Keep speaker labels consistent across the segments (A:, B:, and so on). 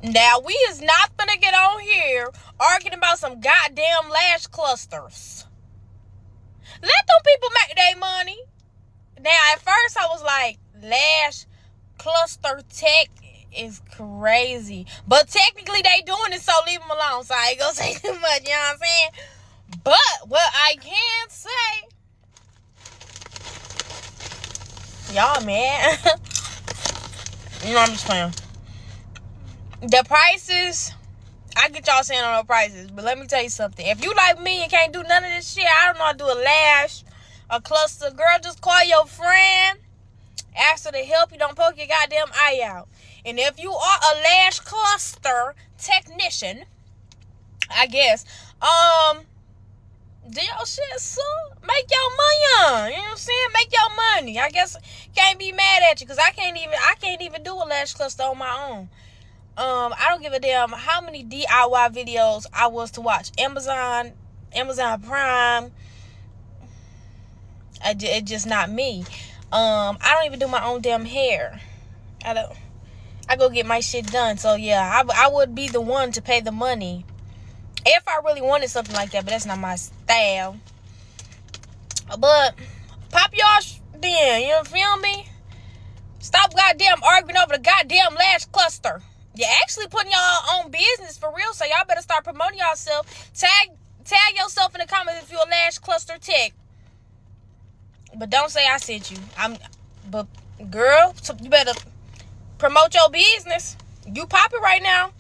A: Now, we is not gonna get on here arguing about some goddamn lash clusters. Let them people make their money. Now, at first I was like, lash cluster tech is crazy. But technically they doing it, so leave them alone. So I ain't gonna say too much, you know what I'm saying? But what I can say, y'all, man, you know, I'm just playing. The prices, I get y'all saying on the prices, but let me tell you something. If you like me and can't do none of this shit, I don't know how to do a lash, a cluster. Girl, just call your friend, ask her to help you. Don't poke your goddamn eye out. And if you are a lash cluster technician, I guess, do your shit, so make your money on. You know what I'm saying? Make your money. I guess can't be mad at you because I can't even do a lash cluster on my own. I don't give a damn how many DIY videos I was to watch. Amazon Prime. It's just not me. I don't even do my own damn hair. I go get my shit done. So yeah, I would be the one to pay the money if I really wanted something like that, but that's not my style. But pop y'all then, you feel me? Stop goddamn arguing over the goddamn lash cluster. You're actually putting y'all own business for real, so y'all better start promoting yourself. Tag yourself in the comments if you're a lash cluster tech. But don't say I sent you. But girl, you better promote your business. You popping right now.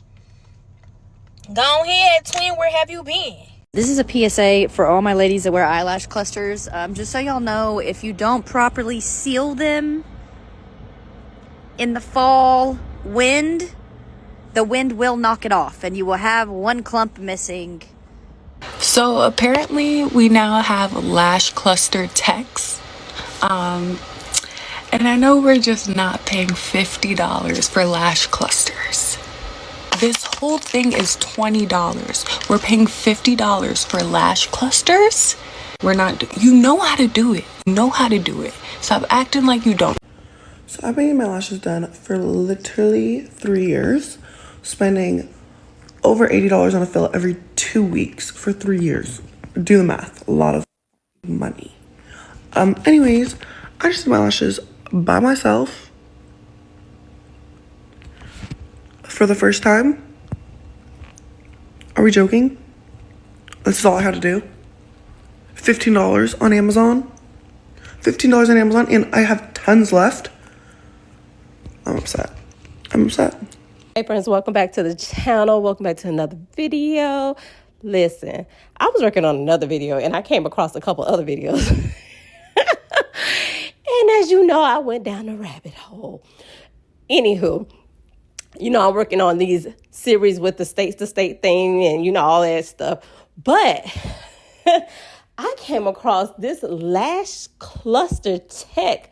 A: Go ahead, twin, where have you been?
B: This is a PSA for all my ladies that wear eyelash clusters. Just so y'all know, if you don't properly seal them in the fall wind, the wind will knock it off and you will have one clump missing.
C: So apparently we now have lash cluster techs. And I know we're just not paying $50 for lash clusters. This whole thing is $20. We're paying $50 for lash clusters? We're not, you know how to do it. You know how to do it. Stop acting like you don't.
D: So I've been getting my lashes done for literally 3 years, spending over $80 on a fill every 2 weeks for 3 years. Do the math, a lot of money. Anyways, I just did my lashes by myself for the first time. Are we joking? This is all I had to do. $15 on Amazon. $15 on Amazon, and I have tons left. I'm upset.
E: Hey friends, welcome back to the channel. Welcome back to another video. Listen, I was working on another video and I came across a couple other videos. And as you know, I went down a rabbit hole. Anywho, you know, I'm working on these series with the state-to-state thing and, you know, all that stuff. But I came across this lash cluster tech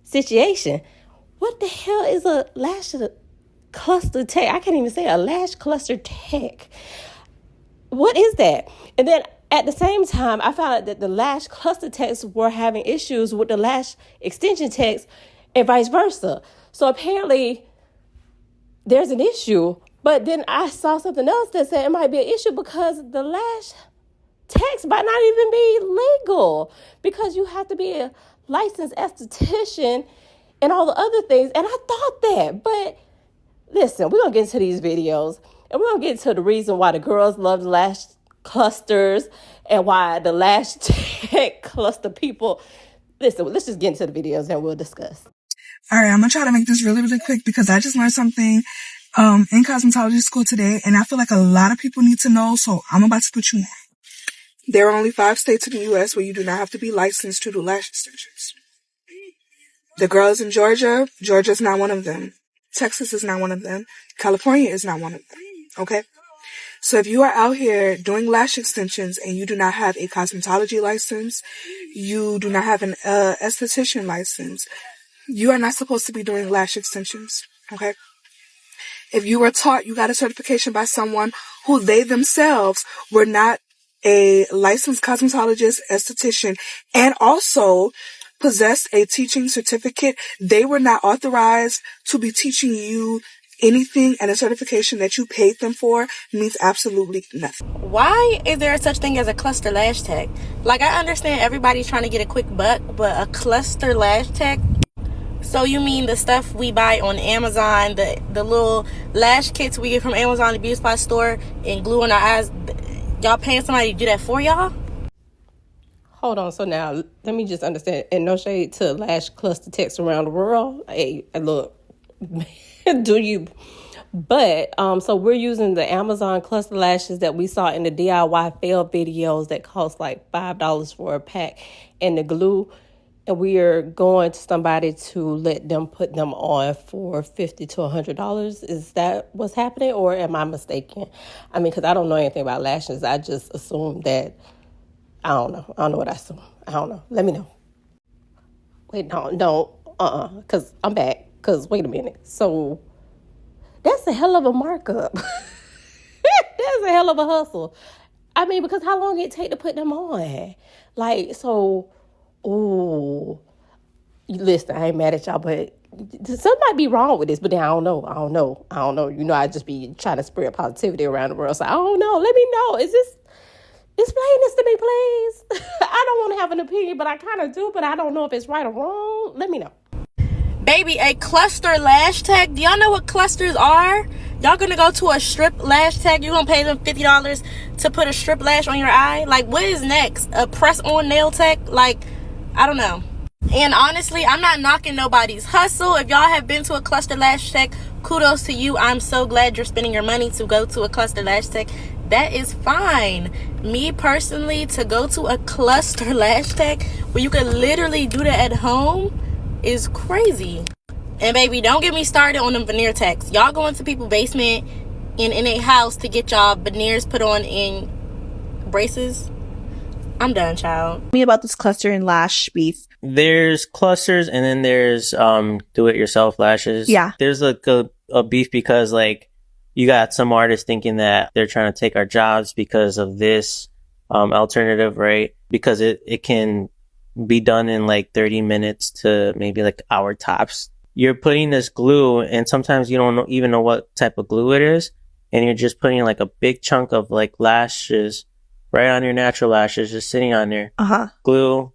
E: situation. What the hell is a lash cluster tech? I can't even say a lash cluster tech. What is that? And then at the same time, I found out that the lash cluster techs were having issues with the lash extension techs and vice versa. So apparently there's an issue, but then I saw something else that said it might be an issue because the lash techs might not even be legal because you have to be a licensed esthetician and all the other things. And I thought that, but listen, we're going to get into these videos and we're going to get into the reason why the girls love lash clusters and why the lash tech cluster people. Listen, let's just get into the videos and we'll discuss.
F: All right, I'm going to try to make this really, really quick because I just learned something in cosmetology school today, and I feel like a lot of people need to know, so I'm about to put you on. There are only 5 states in the U.S. where you do not have to be licensed to do lash extensions. The girls in Georgia, Georgia's not one of them. Texas is not one of them. California is not one of them. Okay? So if you are out here doing lash extensions and you do not have a cosmetology license, you do not have an esthetician license, you are not supposed to be doing lash extensions. Okay? If you were taught, you got a certification by someone who they themselves were not a licensed cosmetologist, esthetician, and also possessed a teaching certificate, they were not authorized to be teaching you anything and a certification that you paid them for means absolutely nothing.
E: Why is there such thing as a cluster lash tech? Like, I understand everybody's trying to get a quick buck, but a cluster lash tech? So you mean the stuff we buy on Amazon, the little lash kits we get from Amazon, the beauty supply store, and glue on our eyes? Y'all paying somebody to do that for y'all? Hold on. So now, let me just understand. And no shade to lash cluster techs around the world. Hey, look, do you? But, so we're using the Amazon cluster lashes that we saw in the DIY fail videos that cost like $5 for a pack and the glue. And we are going to somebody to let them put them on for $50 to $100. Is that what's happening, or am I mistaken? I mean, because I don't know anything about lashes. I just assume that, I don't know. I don't know what I assume. I don't know. Let me know. Wait, no. Because I'm back. Because, wait a minute. So, that's a hell of a markup. That's a hell of a hustle. I mean, because how long it take to put them on? Like, so... Ooh, listen, I ain't mad at y'all, but something might be wrong with this, but then I don't know. You know, I just be trying to spread positivity around the world. So I don't know. Let me know. Explain this to me, please. I don't want to have an opinion, but I kind of do, but I don't know if it's right or wrong. Let me know. Baby, a cluster lash tech. Do y'all know what clusters are? Y'all gonna go to a strip lash tech? You gonna pay them $50 to put a strip lash on your eye? Like, what is next? A press-on nail tech? Like, I don't know. And honestly, I'm not knocking nobody's hustle. If y'all have been to a cluster lash tech, kudos to you. I'm so glad you're spending your money to go to a cluster lash tech. That is fine. Me personally, to go to a cluster lash tech where you could literally do that at home is crazy. And baby, don't get me started on them veneer techs. Y'all go into people's basement in a house to get y'all veneers put on in braces. I'm done, child.
G: Tell me about this cluster and lash beef.
H: There's clusters and then there's do-it-yourself lashes.
G: Yeah.
H: There's like a beef because like you got some artists thinking that they're trying to take our jobs because of this alternative, right? Because it can be done in like 30 minutes to maybe like hour tops. You're putting this glue and sometimes you don't even know what type of glue it is. And you're just putting like a big chunk of like lashes right on your natural lashes, just sitting on there. Glue.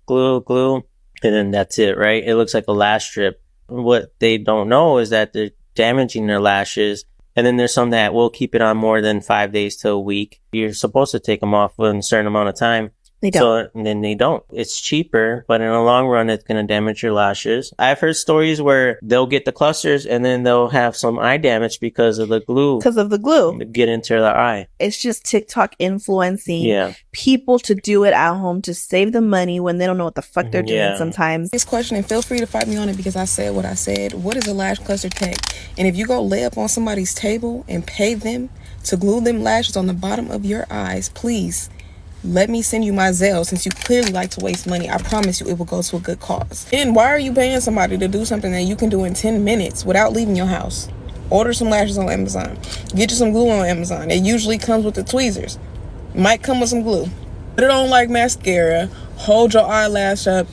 H: And then that's it, right? It looks like a lash strip. What they don't know is that they're damaging their lashes. And then there's some that will keep it on more than 5 days to a week. You're supposed to take them off in a certain amount of time.
G: They don't.
H: So then they don't. It's cheaper, but in the long run, it's going to damage your lashes. I've heard stories where they'll get the clusters and then they'll have some eye damage because of the glue.
G: Because of the glue.
H: Get into their eye.
G: It's just TikTok influencing people to do it at home to save the money when they don't know what the fuck they're doing sometimes.
I: This question, and feel free to fight me on it because I said what I said. What is a lash cluster tech? And if you go lay up on somebody's table and pay them to glue them lashes on the bottom of your eyes, please let me send you my Zelle since you clearly like to waste money. I promise you it will go to a good cause. And why are you paying somebody to do something that you can do in 10 minutes without leaving your house? Order some lashes on Amazon. Get you some glue on Amazon. It usually comes with the tweezers. Might come with some glue. Put it on like mascara. Hold your eyelash up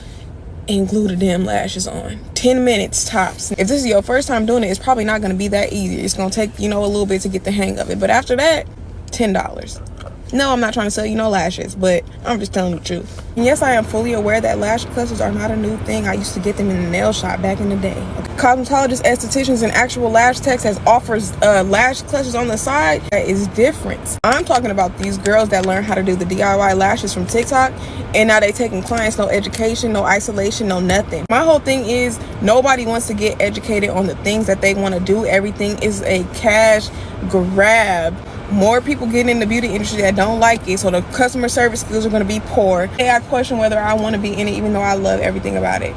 I: and glue the damn lashes on. 10 minutes tops. If this is your first time doing it, it's probably not going to be that easy. It's going to take, a little bit to get the hang of it. But after that, $10. No, I'm not trying to sell you no lashes, but I'm just telling the truth. And yes, I am fully aware that lash clusters are not a new thing. I used to get them in the nail shop back in the day. Cosmetologists, estheticians, and actual lash techs has offers lash clusters on the side. That is different. I'm talking about these girls that learn how to do the DIY lashes from TikTok, and now they taking clients, no education, no isolation, no nothing. My whole thing is nobody wants to get educated on the things that they want to do. Everything is a cash grab. More people getting in the beauty industry that don't like it, so the customer service skills are going to be poor. I question whether I want to be in it, even though I love everything about it.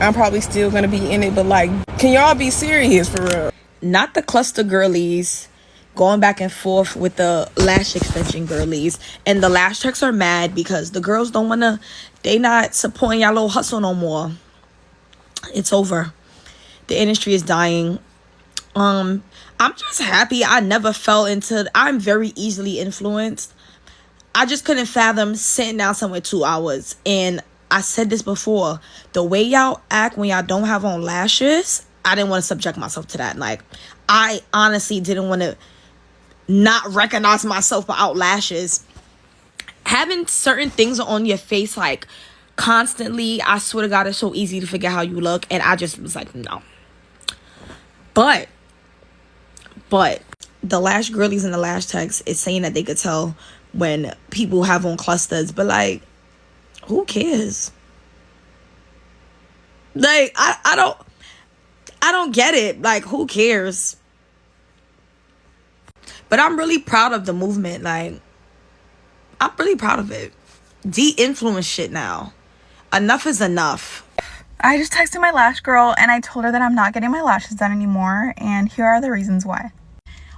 I: I'm probably still going to be in it, but like, can y'all be serious for real?
J: Not the cluster girlies going back and forth with the lash extension girlies, and the lash techs are mad because the girls don't want to, they not supporting y'all little hustle no more. It's over. The industry is dying. I'm just happy I never fell into, I'm very easily influenced. I just couldn't fathom sitting down somewhere 2 hours. And I said this before, the way y'all act when y'all don't have on lashes, I didn't want to subject myself to that. Like, I honestly didn't want to not recognize myself without lashes. Having certain things on your face, like, constantly, I swear to God, it's so easy to forget how you look. And I just was like, no. But the lash girlies and the lash techs is saying that they could tell when people have on clusters. But, like, who cares? Like, I don't get it. Like, who cares? But I'm really proud of the movement. Like, I'm really proud of it. De-influence shit now. Enough is enough.
F: I just texted my lash girl and I told her that I'm not getting my lashes done anymore, and here are the reasons why.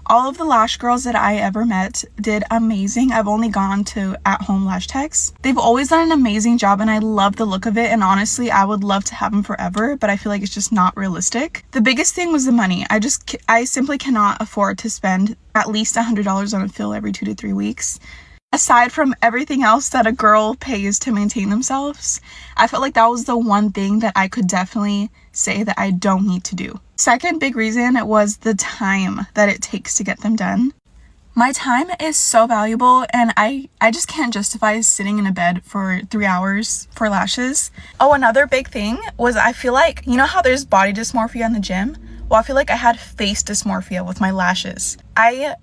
F: All of the lash girls that I ever met did amazing. I've only gone to at-home lash techs. They've always done an amazing job and I love the look of it, and honestly I would love to have them forever, but I feel like it's just not realistic. The biggest thing was the money. I simply cannot afford to spend at least $100 on a fill every 2 to 3 weeks. Aside from everything else that a girl pays to maintain themselves, I felt like that was the one thing that I could definitely say that I don't need to do. Second big reason was the time that it takes to get them done. My time is so valuable, and I just can't justify sitting in a bed for 3 hours for lashes. Oh, another big thing was, I feel like, you know how there's body dysmorphia in the gym? Well, I feel like I had face dysmorphia with my lashes. I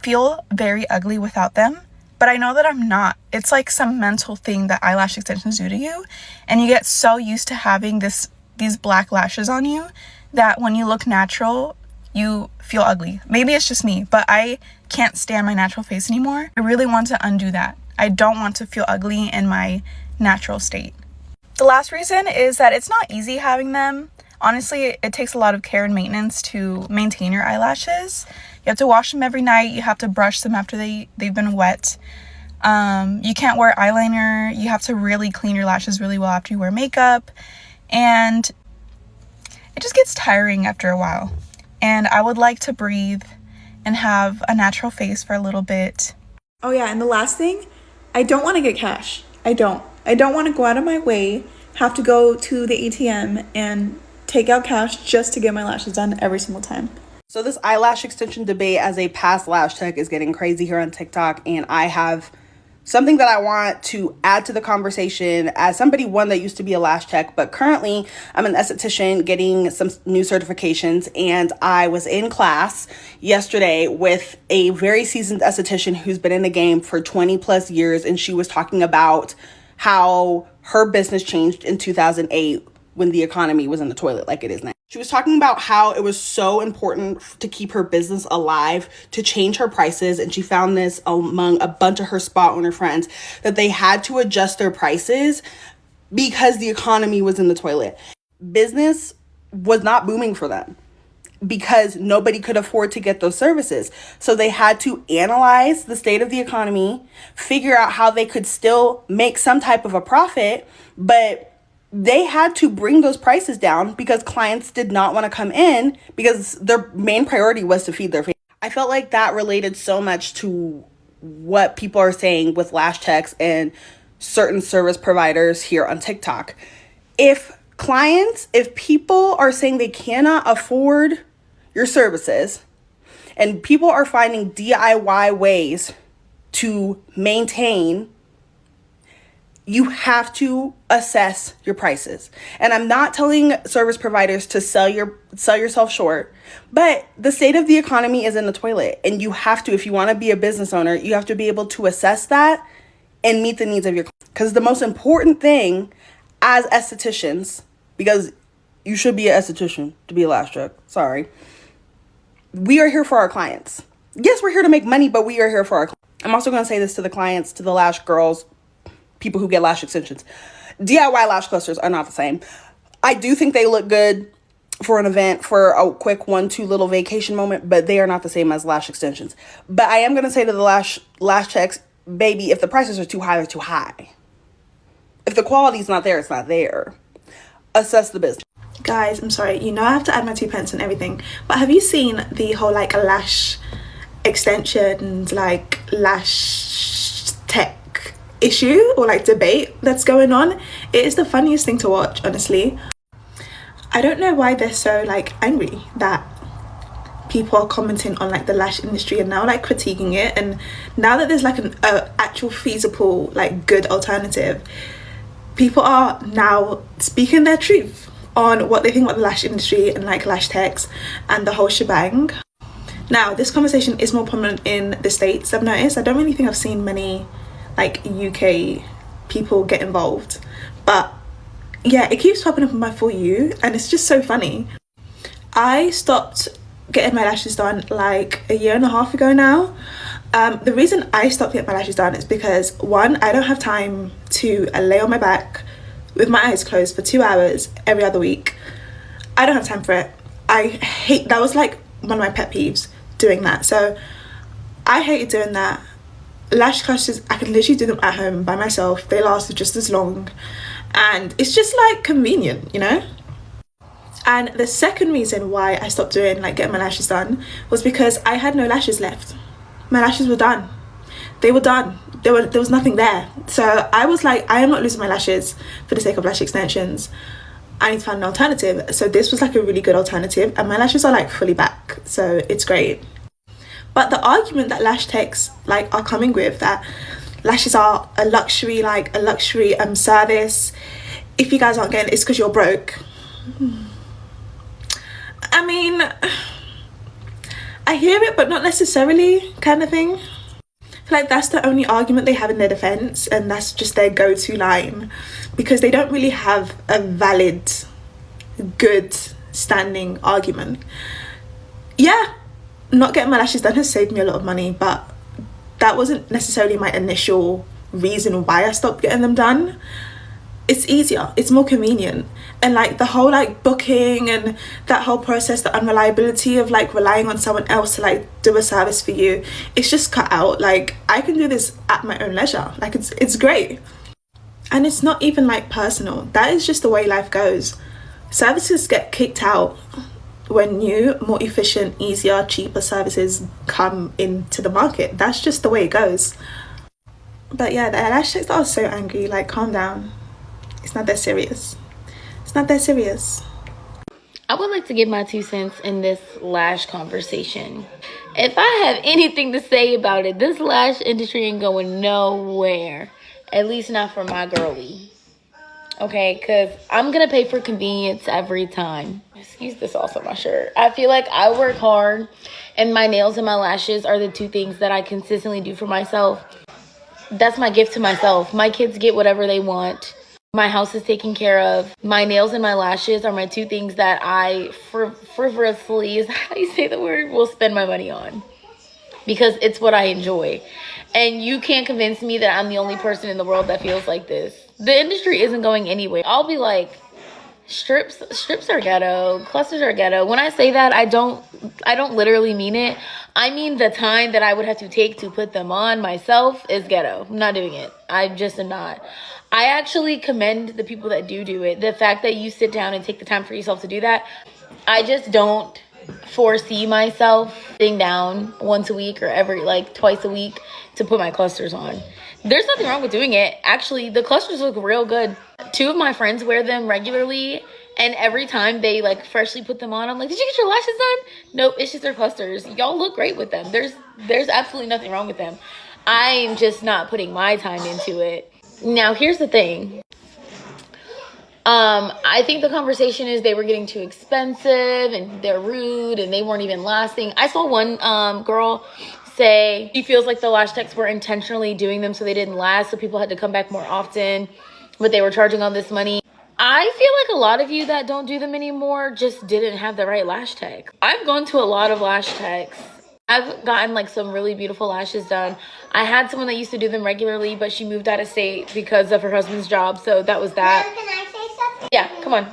F: feel very ugly without them, but I know that I'm not. It's like some mental thing that eyelash extensions do to you, and you get so used to having these black lashes on you that when you look natural, you feel ugly. Maybe it's just me, but I can't stand my natural face anymore. I really want to undo that. I don't want to feel ugly in my natural state. The last reason is that it's not easy having them. Honestly, it takes a lot of care and maintenance to maintain your eyelashes. You have to wash them every night. You have to brush them after they've been wet. You can't wear eyeliner. You have to really clean your lashes really well after you wear makeup. And it just gets tiring after a while. And I would like to breathe and have a natural face for a little bit.
G: Oh yeah, and the last thing, I don't want to get cash. I don't want to go out of my way, have to go to the ATM and take out cash just to get my lashes done every single time.
D: So this eyelash extension debate as a past lash tech is getting crazy here on TikTok, and I have something that I want to add to the conversation as somebody, one, that used to be a lash tech, but currently I'm an esthetician getting some new certifications, and I was in class yesterday with a very seasoned esthetician who's been in the game for 20 plus years, and she was talking about how her business changed in 2008 when the economy was in the toilet like it is now. She was talking about how it was so important to keep her business alive, to change her prices. And she found this among a bunch of her spa owner friends, that they had to adjust their prices because the economy was in the toilet. Business was not booming for them because nobody could afford to get those services. So they had to analyze the state of the economy, figure out how they could still make some type of a profit, but they had to bring those prices down because clients did not want to come in because their main priority was to feed their family. I felt like that related so much to what people are saying with lash techs and certain service providers here on TikTok. If people are saying they cannot afford your services and people are finding DIY ways to maintain, you have to assess your prices. And I'm not telling service providers to sell yourself short, but the state of the economy is in the toilet, and you have to, if you want to be a business owner, you have to be able to assess that and meet the needs of your clients. Because the most important thing as estheticians, because you should be an esthetician to be a lash tech, sorry, we are here for our clients. Yes, we're here to make money, but we are here for our clients. I'm also going to say this to the clients, to the lash girls, people who get lash extensions. DIY lash clusters are not the same. I do think they look good for an event, for a quick 1-2 little vacation moment, but they are not the same as lash extensions. But I am going to say to the lash techs, baby, if the prices are too high, they're too high. If the quality is not there, it's not there. Assess the business.
F: Guys, I'm sorry, you know I have to add my 2 pence and everything, but have you seen the whole like lash extensions, like lash tech issue or like debate that's going on? It is the funniest thing to watch, honestly. I don't know why they're so like angry that
G: people are commenting on like the lash industry and now like critiquing it, and now that there's like an actual feasible like good alternative, people are now speaking their truth on what they think about the lash industry and like lash techs and the whole shebang. Now this conversation is more prominent in the States, I've noticed. I don't really think I've seen many like UK people get involved, but yeah, it keeps popping up on my For You and it's just so funny. I stopped getting my lashes done like a year and a half ago now. The reason I stopped getting my lashes done is because, one, I don't have time to lay on my back with my eyes closed for 2 hours every other week. I don't have time for it. I hate, that was like one of my pet peeves, doing that. So I hated doing that. Lash clusters, I can literally do them at home by myself. They last just as long and it's just like convenient, you know. And the second reason why I stopped doing like getting my lashes done was because I had no lashes left. My lashes were done. They were done. There was nothing there. So I was like, I am not losing my lashes for the sake of lash extensions. I need to find an alternative. So this was like a really good alternative, and my lashes are like fully back, so it's great. But the argument that lash techs like are coming with, that lashes are a luxury, like a luxury service, if you guys aren't getting it, it's because you're broke. I mean, I hear it, but not necessarily, kind of thing. I feel like that's the only argument they have in their defense, and that's just their go-to line, because they don't really have a valid, good standing argument. Yeah, not getting my lashes done has saved me a lot of money, but that wasn't necessarily my initial reason why I stopped getting them done. It's easier, it's more convenient, and like the whole like booking and that whole process, the unreliability of like relying on someone else to like do a service for you, it's just cut out. Like I can do this at my own leisure. Like it's great, and it's not even like personal. That is just the way life goes. Services get kicked out when new, more efficient, easier, cheaper services come into the market. That's just the way it goes. But yeah, the lash techs are so angry. Like, calm down. It's not that serious. It's not that serious.
K: I would like to give my 2 cents in this lash conversation. If I have anything to say about it, this lash industry ain't going nowhere. At least not for my girly. Okay, because I'm going to pay for convenience every time. Excuse the sauce on my shirt. I feel like I work hard, and my nails and my lashes are the 2 things that I consistently do for myself. That's my gift to myself. My kids get whatever they want. My house is taken care of. My nails and my lashes are my 2 things that I frivolously, is that how you say the word, will spend my money on. Because it's what I enjoy. And you can't convince me that I'm the only person in the world that feels like this. The industry isn't going anywhere. I'll be like, strips are ghetto, clusters are ghetto. When I say that, I don't literally mean it. I mean the time that I would have to take to put them on myself is ghetto. I'm not doing it. I just am not. I actually commend the people that do it. The fact that you sit down and take the time for yourself to do that, I just don't foresee myself sitting down once a week or every like twice a week to put my clusters on. There's nothing wrong with doing it. Actually, the clusters look real good. 2 of my friends wear them regularly, and every time they like freshly put them on, I'm like, did you get your lashes done? Nope, it's just their clusters. Y'all look great with them. There's absolutely nothing wrong with them. I'm just not putting my time into it. Now, here's the thing. I think the conversation is they were getting too expensive and they're rude and they weren't even lasting. I saw one girl say she feels like the lash techs were intentionally doing them so they didn't last, so people had to come back more often, but they were charging all this money. I feel like a lot of you that don't do them anymore just didn't have the right lash tech. I've gone to a lot of lash techs. I've gotten like some really beautiful lashes done. I had someone that used to do them regularly, but she moved out of state because of her husband's job, so that was that.
L: Mom, can I say something?
K: Yeah, come on.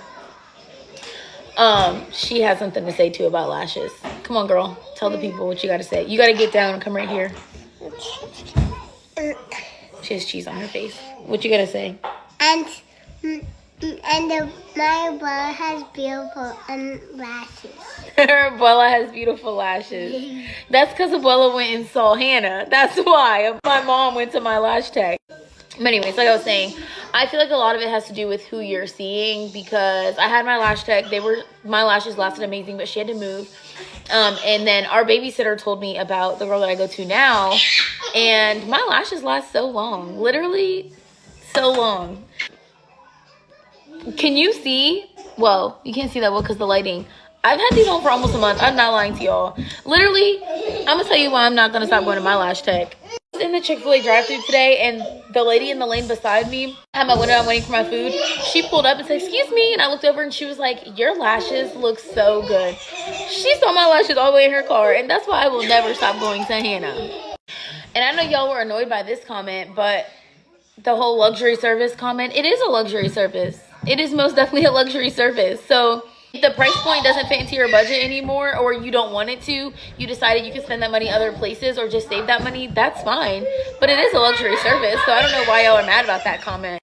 K: She has something to say too about lashes. Come on, girl. Tell the people what you gotta say. You gotta get down and come right here. She has cheese on her face. What you gotta say?
L: My brother has beautiful lashes.
K: Her abuela has beautiful lashes. That's because abuela went and saw Hannah. That's why my mom went to my lash tech. But anyways, like I was saying, I feel like a lot of it has to do with who you're seeing, because I had my lash tech. My lashes lasted amazing, but she had to move. And then our babysitter told me about the girl that I go to now, and my lashes last so long, literally so long. Can you see? Well, you can't see that well because the lighting. I've had these on for almost a month. I'm not lying to y'all. Literally, I'm gonna tell you why I'm not gonna stop going to my lash tech. I was in the Chick-fil-A drive-thru today, and the lady in the lane beside me had my window. I'm waiting for my food. She pulled up and said, "Excuse me," and I looked over and she was like, "Your lashes look so good." She saw my lashes all the way in her car, and that's why I will never stop going to Hannah. And I know y'all were annoyed by this comment, but the whole luxury service comment, it is a luxury service. It is most definitely a luxury service. So if the price point doesn't fit into your budget anymore, or you don't want it to, you decided you can spend that money other places or just save that money, that's fine. But it is a luxury service, so I don't know why y'all are mad about that comment.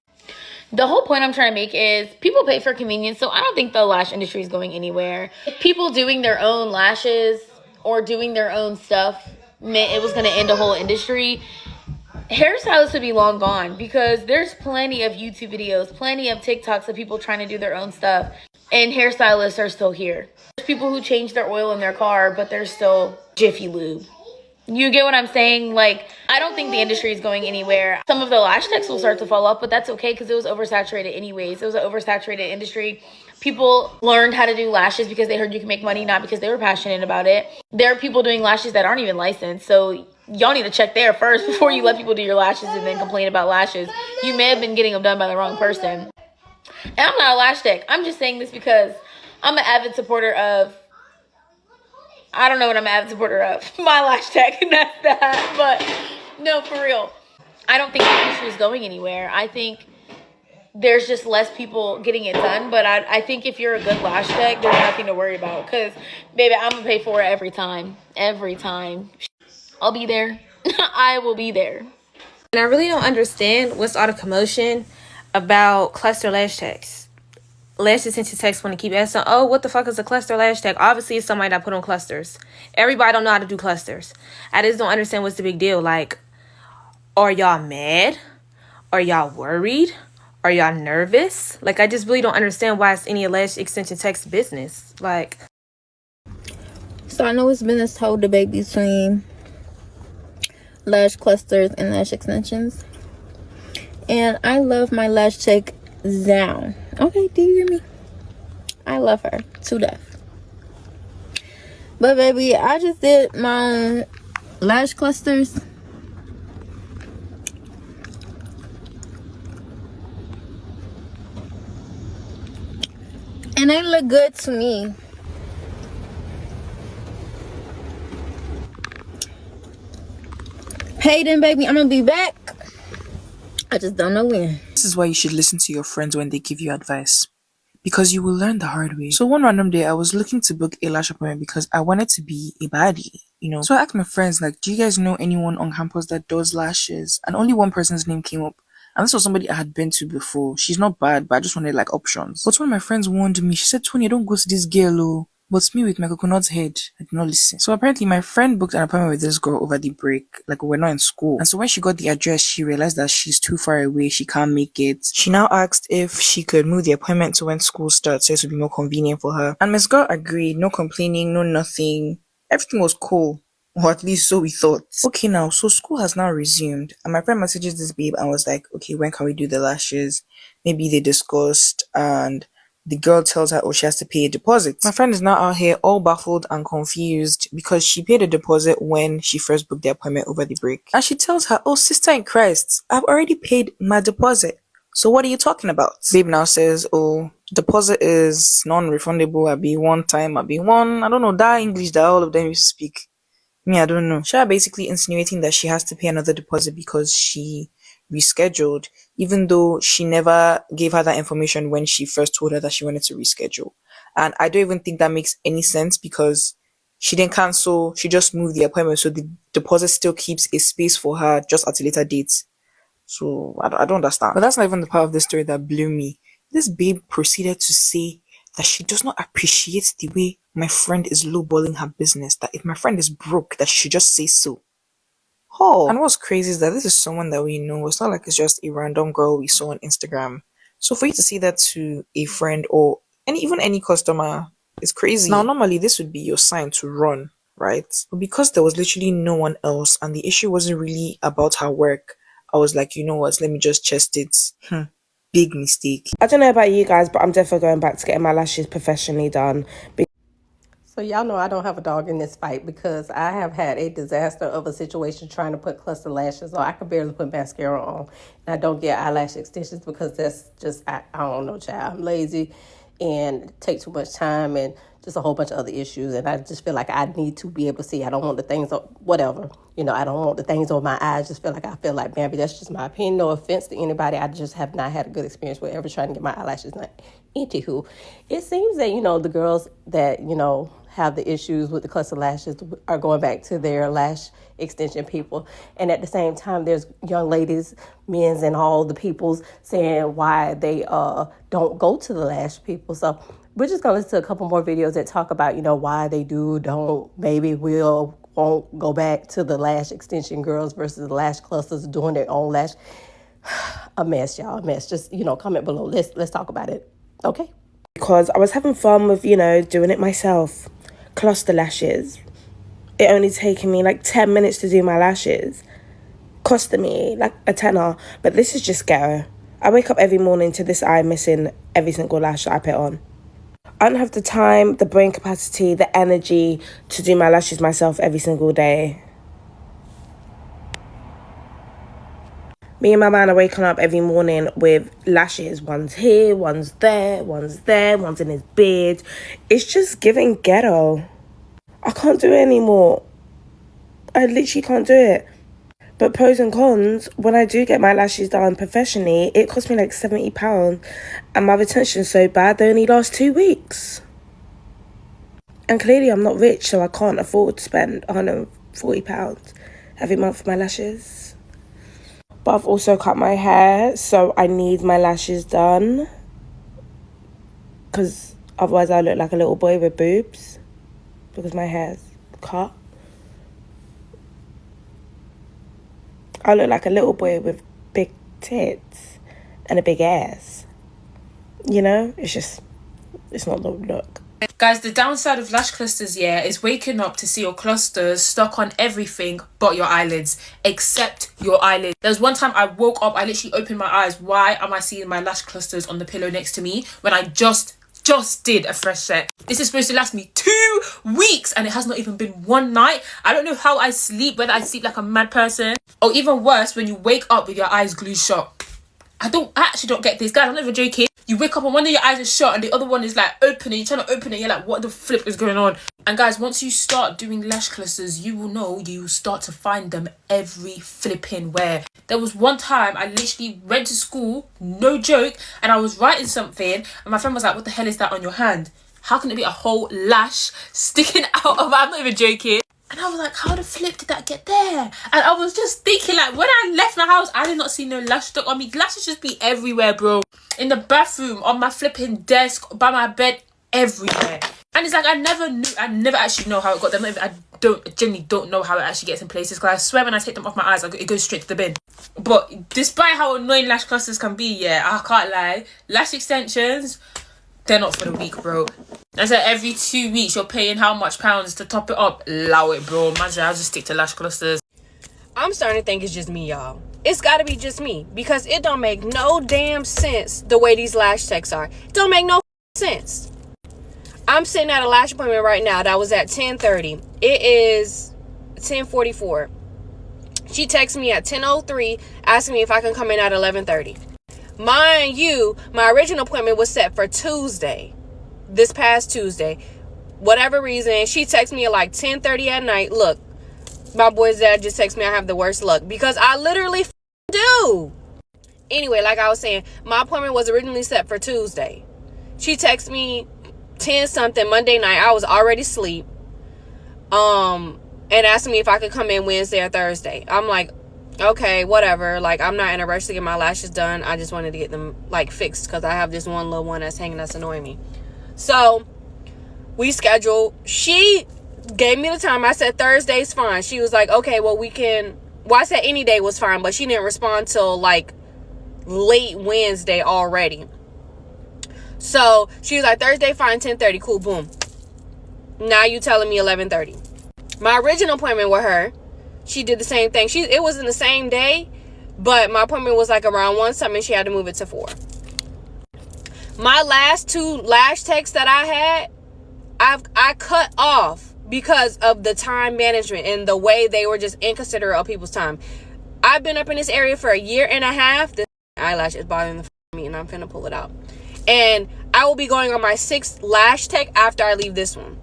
K: The whole point I'm trying to make is people pay for convenience, so I don't think the lash industry is going anywhere. If people doing their own lashes or doing their own stuff meant it was going to end a whole industry, hairstylists would be long gone, because there's plenty of YouTube videos, plenty of TikToks of people trying to do their own stuff, and hairstylists are still here. There's people who change their oil in their car, but there's still Jiffy Lube. You get what I'm saying? Like, I don't think the industry is going anywhere. Some of the lash techs will start to fall off, but that's okay because it was oversaturated anyways. It was an oversaturated industry. People learned how to do lashes because they heard you can make money, not because they were passionate about it. There are people doing lashes that aren't even licensed, so y'all need to check there first before you let people do your lashes and then complain about lashes. You may have been getting them done by the wrong person. And I'm not a lash tech. I'm just saying this because I'm an avid supporter of, I don't know what I'm an avid supporter of. My lash tech, and that's that. But no, for real. I don't think the industry is going anywhere. I think there's just less people getting it done. But I think if you're a good lash tech, there's nothing to worry about. Because, baby, I'm going to pay for it every time. Every time. I'll be there. I will be there.
M: And I really don't understand what's all the commotion about cluster lash techs. Lash extension techs want to keep asking, oh, what the fuck is a cluster lash tech? Obviously, it's somebody that put on clusters. Everybody don't know how to do clusters. I just don't understand what's the big deal. Like, are y'all mad? Are y'all worried? Are y'all nervous? Like, I just really don't understand why it's any lash extension tech's business. Like,
N: so I know it's been this whole debate between lash clusters and lash extensions, and I love my lash tech Zow. Okay, do you hear me? I love her to death. But baby, I just did my own lash clusters, and they look good to me. Hayden, baby, I'm gonna be back. I just don't know when.
O: This is why you should listen to your friends when they give you advice, because you will learn the hard way. So one random day, I was looking to book a lash appointment because I wanted to be a baddie, you know. So I asked my friends, like, do you guys know anyone on campus that does lashes? And only one person's name came up. And this was somebody I had been to before. She's not bad, but I just wanted like options. But one of my friends warned me. She said, Tony, don't go to this girl, oh. But me with my coconut head, I did not listen. So apparently my friend booked an appointment with this girl over the break. Like, we're not in school. And so when she got the address, she realized that she's too far away. She can't make it. She now asked if she could move the appointment to when school starts so it would be more convenient for her. And Miss Girl agreed. No complaining, no nothing. Everything was cool. Or at least so we thought. Okay, now, so school has now resumed. And my friend messages this babe and was like, okay, when can we do the lashes? Maybe they discussed, and the girl tells her, oh, she has to pay a deposit. My friend is now out here all baffled and confused because she paid a deposit when she first booked the appointment over the break. And she tells her, oh, sister in Christ, I've already paid my deposit. So what are you talking about? Babe now says, oh, deposit is non-refundable. I'll be one time, I'll be one. I don't know, that English that all of them used to speak. Me, I don't know. She are basically insinuating that she has to pay another deposit because she rescheduled, even though she never gave her that information when she first told her that she wanted to reschedule. And I don't even think that makes any sense because she didn't cancel, she just moved the appointment, so the deposit still keeps a space for her just at a later date. So I don't understand. But that's not even the part of the story that blew me. This babe proceeded to say that she does not appreciate the way my friend is lowballing her business, that if my friend is broke, that she should just say so. Oh, and what's crazy is that this is someone that we know. It's not like it's just a random girl we saw on Instagram. So for you to say that to a friend or even any customer, It's crazy. Now, normally this would be your sign to run, right? But because there was literally no one else and the issue wasn't really about her work, I was like, you know what, let me just chest it. Big mistake.
E: I don't know about you guys, but I'm definitely going back to getting my lashes professionally done. So y'all know I don't have a dog in this fight because I have had a disaster of a situation trying to put cluster lashes on. I can barely put mascara on. And I don't get eyelash extensions because that's just, I don't know, child. I'm lazy and it takes too much time and just a whole bunch of other issues. And I just feel like I need to be able to see. I don't want the things, whatever. You know, I don't want the things on my eyes. Just feel like man, but that's just my opinion. No offense to anybody. I just have not had a good experience with ever trying to get my eyelashes done. Anywho, it seems that, the girls that, have the issues with the cluster lashes are going back to their lash extension people. And at the same time, there's young ladies, men's and all the peoples saying why they don't go to the lash people. So we're just going to listen to a couple more videos that talk about, why they don't, maybe won't go back to the lash extension girls versus the lash clusters doing their own lash. A mess, y'all, a mess. Just, comment below. Let's talk about it. Okay. Because I was having fun with, doing it myself. Cluster lashes. It only taking me like 10 minutes to do my lashes. Costing me like a tenner. But this is just ghetto. I wake up every morning to this eye missing every single lash that I put on. I don't have the time, the brain capacity, the energy to do my lashes myself every single day. Me and my man are waking up every morning with lashes. One's here, one's there, one's in his beard. It's just giving ghetto. I can't do it anymore. I literally can't do it. But pros and cons, when I do get my lashes done professionally, it costs me like £70. And my retention's so bad, they only last 2 weeks. And clearly I'm not rich, so I can't afford to spend £140 every month for my lashes. But I've also cut my hair, so I need my lashes done. Because otherwise I look like a little boy with boobs. Because my hair's cut. I look like a little boy with big tits and a big ass. It's not the look.
M: Guys, the downside of lash clusters, is waking up to see your clusters stuck on everything but your eyelids, except your eyelids. There was one time I woke up, I literally opened my eyes. Why am I seeing my lash clusters on the pillow next to me when I just did a fresh set? This is supposed to last me 2 weeks and it has not even been one night. I don't know how I sleep, whether I sleep like a mad person or even worse, when you wake up with your eyes glued shut. I actually don't get this, guys. I'm not even joking. You wake up and one of your eyes is shut and the other one is like open and you're trying to open it. You're like, what the flip is going on? And guys, once you start doing lash clusters, you will know you start to find them every flipping where. There was one time I literally went to school, no joke, and I was writing something and my friend was like, what the hell is that on your hand? How can it be a whole lash sticking out of, I'm not even joking. And I was like, how the flip did that get there? And I was just thinking, like, when I left my house, I did not see no lash stuck on me. Lashes just be everywhere, bro. In the bathroom, on my flipping desk, by my bed, everywhere. And it's like, I never actually know how it got there. I genuinely don't know how it actually gets in places. Because I swear when I take them off my eyes, it goes straight to the bin. But despite how annoying lash clusters can be, I can't lie. Lash extensions, they're not for the weak, bro. I said every 2 weeks you're paying how much pounds to top it up? Allow it, bro. Imagine I'll just stick to lash clusters. I'm starting to think it's just me, y'all. It's gotta be just me because it don't make no damn sense the way these lash techs are. It don't make no sense. I'm sitting at a lash appointment right now that was at 10:30. It is 10:44. She texts me at 10:03 asking me if I can come in at 11:30. Mind you, my original appointment was set for Tuesday. This past Tuesday. Whatever reason, she texted me at like 10:30 at night. Look, my boy's dad just texted me I have the worst luck. Because I literally do. Anyway, like I was saying, my appointment was originally set for Tuesday. She texted me 10-something Monday night. I was already asleep. And asked me if I could come in Wednesday or Thursday. I'm like, okay, whatever. Like, I'm not in a rush to get my lashes done. I just wanted to get them, like, fixed because I have this one little one that's hanging that's annoying me. So, we scheduled. She gave me the time. I said Thursday's fine. She was like, okay, well, we can... Well, I said any day was fine, but she didn't respond till, like, late Wednesday already. So, she was like, Thursday, fine, 10:30, cool, boom. Now you telling me 11:30. My original appointment with her, she did the same thing. It was in the same day, but my appointment was like around 1 something. She had to move it to 4. My last 2 lash techs that I had, I cut off because of the time management and the way they were just inconsiderate of people's time. I've been up in this area for a year and a half. This eyelash is bothering me, and I'm finna pull it out. And I will be going on my 6th lash tech after I leave this one,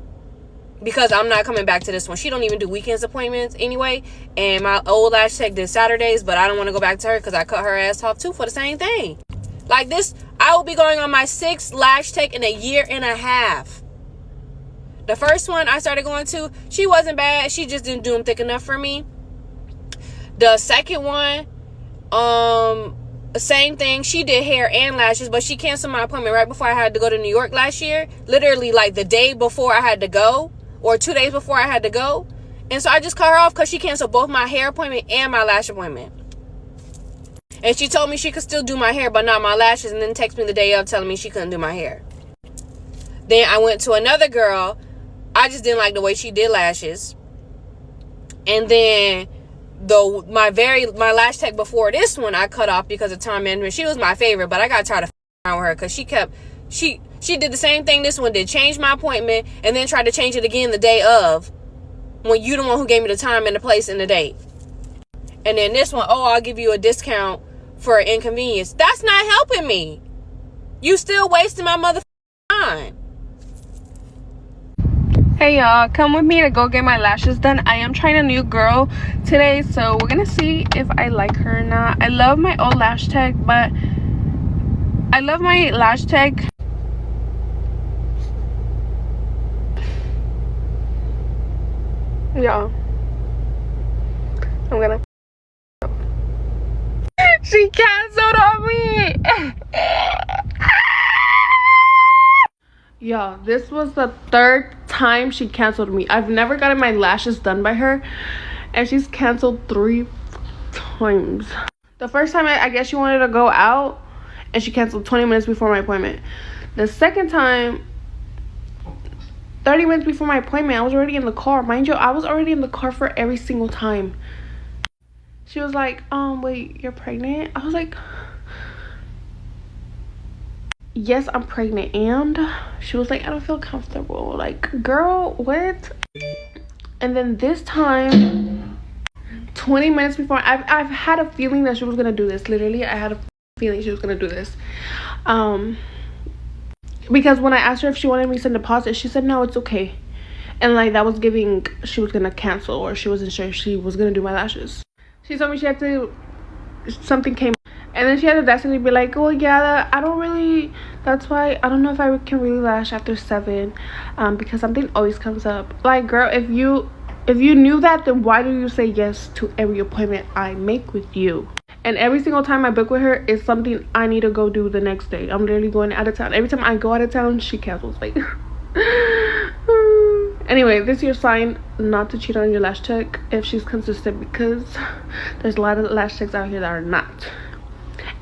M: because I'm not coming back to this one. She don't even do weekends appointments anyway, and my old lash tech did Saturdays, but I don't want to go back to her because I cut her ass off too for the same thing. Like this, I will be going on my 6th lash tech in a year and a half. The first one I started going to, she wasn't bad. She just didn't do them thick enough for me. The second one, same thing. She did hair and lashes, but she canceled my appointment right before I had to go to New York last year. Literally like the day before I had to go, or 2 days before I had to go. And so I just cut her off because she canceled both my hair appointment and my lash appointment. And she told me she could still do my hair but not my lashes, and then text me the day of telling me she couldn't do my hair. Then I went to another girl. I just didn't like the way she did lashes. And then my lash tech before this one I cut off because of time management. She was my favorite, but I got tired of around with her because she did the same thing this one did. Changed my appointment and then tried to change it again the day of, when you the one who gave me the time and the place and the date. And then this one, I'll give you a discount for inconvenience. That's not helping me. You still wasting my motherfucking time.
P: Hey y'all, come with me to go get my lashes done. I am trying a new girl today, so we're gonna see if I like her or not. I love my old lash tech, but I love my lash tech. Y'all, I'm gonna she canceled on me. Y'all, this was the 3rd time she canceled me. I've never gotten my lashes done by her, and she's canceled 3 times. The first time, I guess she wanted to go out, and she canceled 20 minutes before my appointment. The second time, 30 minutes before my appointment, I was already in the car. Mind you, I was already in the car for every single time. She was like, wait, you're pregnant? I was like, yes, I'm pregnant. And she was like, I don't feel comfortable. Like, girl, what? And then this time, 20 minutes before, I've had a feeling that she was gonna do this. Literally, I had a feeling she was gonna do this. Because when I asked her if she wanted me to send a deposit, she said no, it's okay. And like that was giving she was gonna cancel, or she wasn't sure if she was gonna do my lashes. She told me she had to, something came, and then she had to audacity be like, oh yeah, I don't really, that's why I don't know if I can really lash after 7, because something always comes up. Like, girl, if you knew that, then why do you say yes to every appointment I make with you? And every single time I book with her is something I need to go do the next day. I'm literally going out of town. Every time I go out of town, she cancels. Like, anyway, this is your sign not to cheat on your lash tech if she's consistent, because there's a lot of lash techs out here that are not.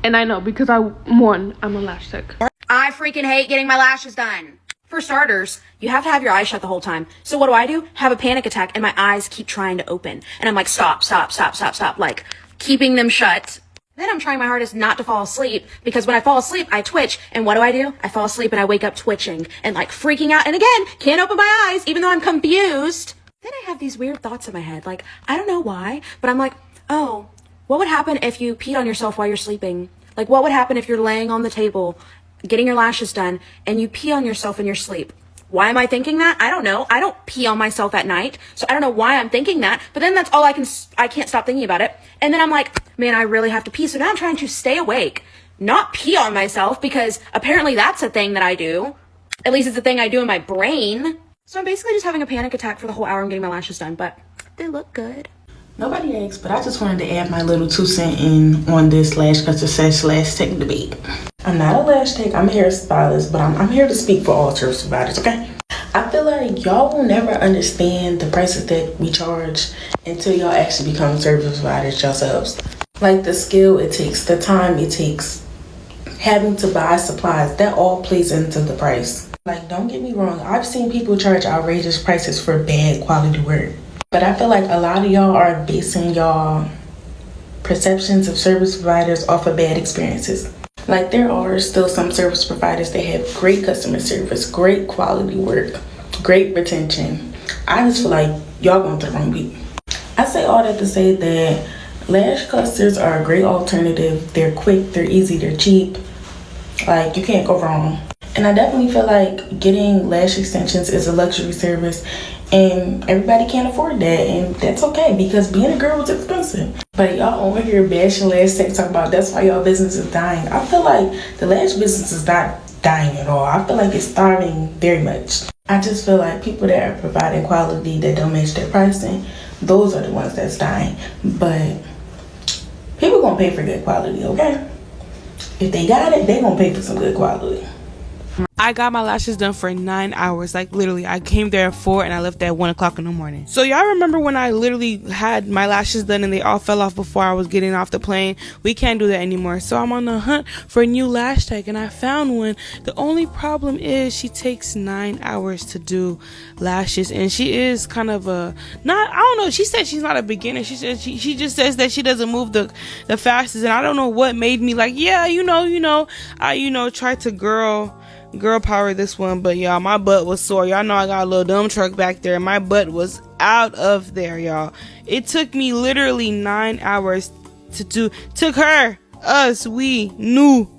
P: And I know, because I'm a lash tech.
B: I freaking hate getting my lashes done. For starters, you have to have your eyes shut the whole time. So what do? Have a panic attack and my eyes keep trying to open. And I'm like, stop, like keeping them shut. Then I'm trying my hardest not to fall asleep, because when I fall asleep, I twitch. And what do? I fall asleep and I wake up twitching and like freaking out. And again, can't open my eyes even though I'm confused. Then I have these weird thoughts in my head. Like, I don't know why, but I'm like, oh, what would happen if you peed on yourself while you're sleeping? Like, what would happen if you're laying on the table, getting your lashes done, and you pee on yourself in your sleep? Why am I thinking that? I don't know. I don't pee on myself at night, so I don't know why I'm thinking that. But then that's all I can't stop thinking about it. And then I'm like, man, I really have to pee. So now I'm trying to stay awake, not pee on myself, because apparently that's a thing that I do. At least it's a thing I do in my brain. So I'm basically just having a panic attack for the whole hour I'm getting my lashes done, but they look good.
Q: Nobody asked, but I just wanted to add my little 2 cents in on this lash cutter / lash tech debate. I'm not a lash tech, I'm a hairstylist, but I'm here to speak for all service providers, okay? I feel like y'all will never understand the prices that we charge until y'all actually become service providers yourselves. Like the skill it takes, the time it takes, having to buy supplies, that all plays into the price. Like, don't get me wrong, I've seen people charge outrageous prices for bad quality work. But I feel like a lot of y'all are basing y'all perceptions of service providers off of bad experiences. Like, there are still some service providers that have great customer service, great quality work, great retention. I just feel like y'all going through the wrong beat. I say all that to say that lash clusters are a great alternative. They're quick, they're easy, they're cheap. Like, you can't go wrong. And I definitely feel like getting lash extensions is a luxury service, and everybody can't afford that, and that's okay because being a girl is expensive. But y'all over here bashing lash tech, talking about that's why y'all business is dying. I feel like the lash business is not dying at all. I feel like it's thriving very much. I just feel like people that are providing quality that don't match their pricing, those are the ones that's dying. But people gonna pay for good quality, okay? If they got it, they gonna pay for some good quality.
I: I got my lashes done for 9 hours. Like, literally, I came there at 4 and I left at 1 o'clock in the morning. So y'all remember when I literally had my lashes done and they all fell off before I was getting off the plane? We can't do that anymore. So I'm on the hunt for a new lash tech, and I found one. The only problem is she takes 9 hours to do lashes, and she is kind of I don't know, she said she's not a beginner. She said she just says that she doesn't move the fastest, and I don't know what made me like, yeah, I tried to girl power this one. But y'all, my butt was sore. Y'all know I got a little dump truck back there, and my butt was out of there, y'all. It took me literally 9 hours took her, us, we knew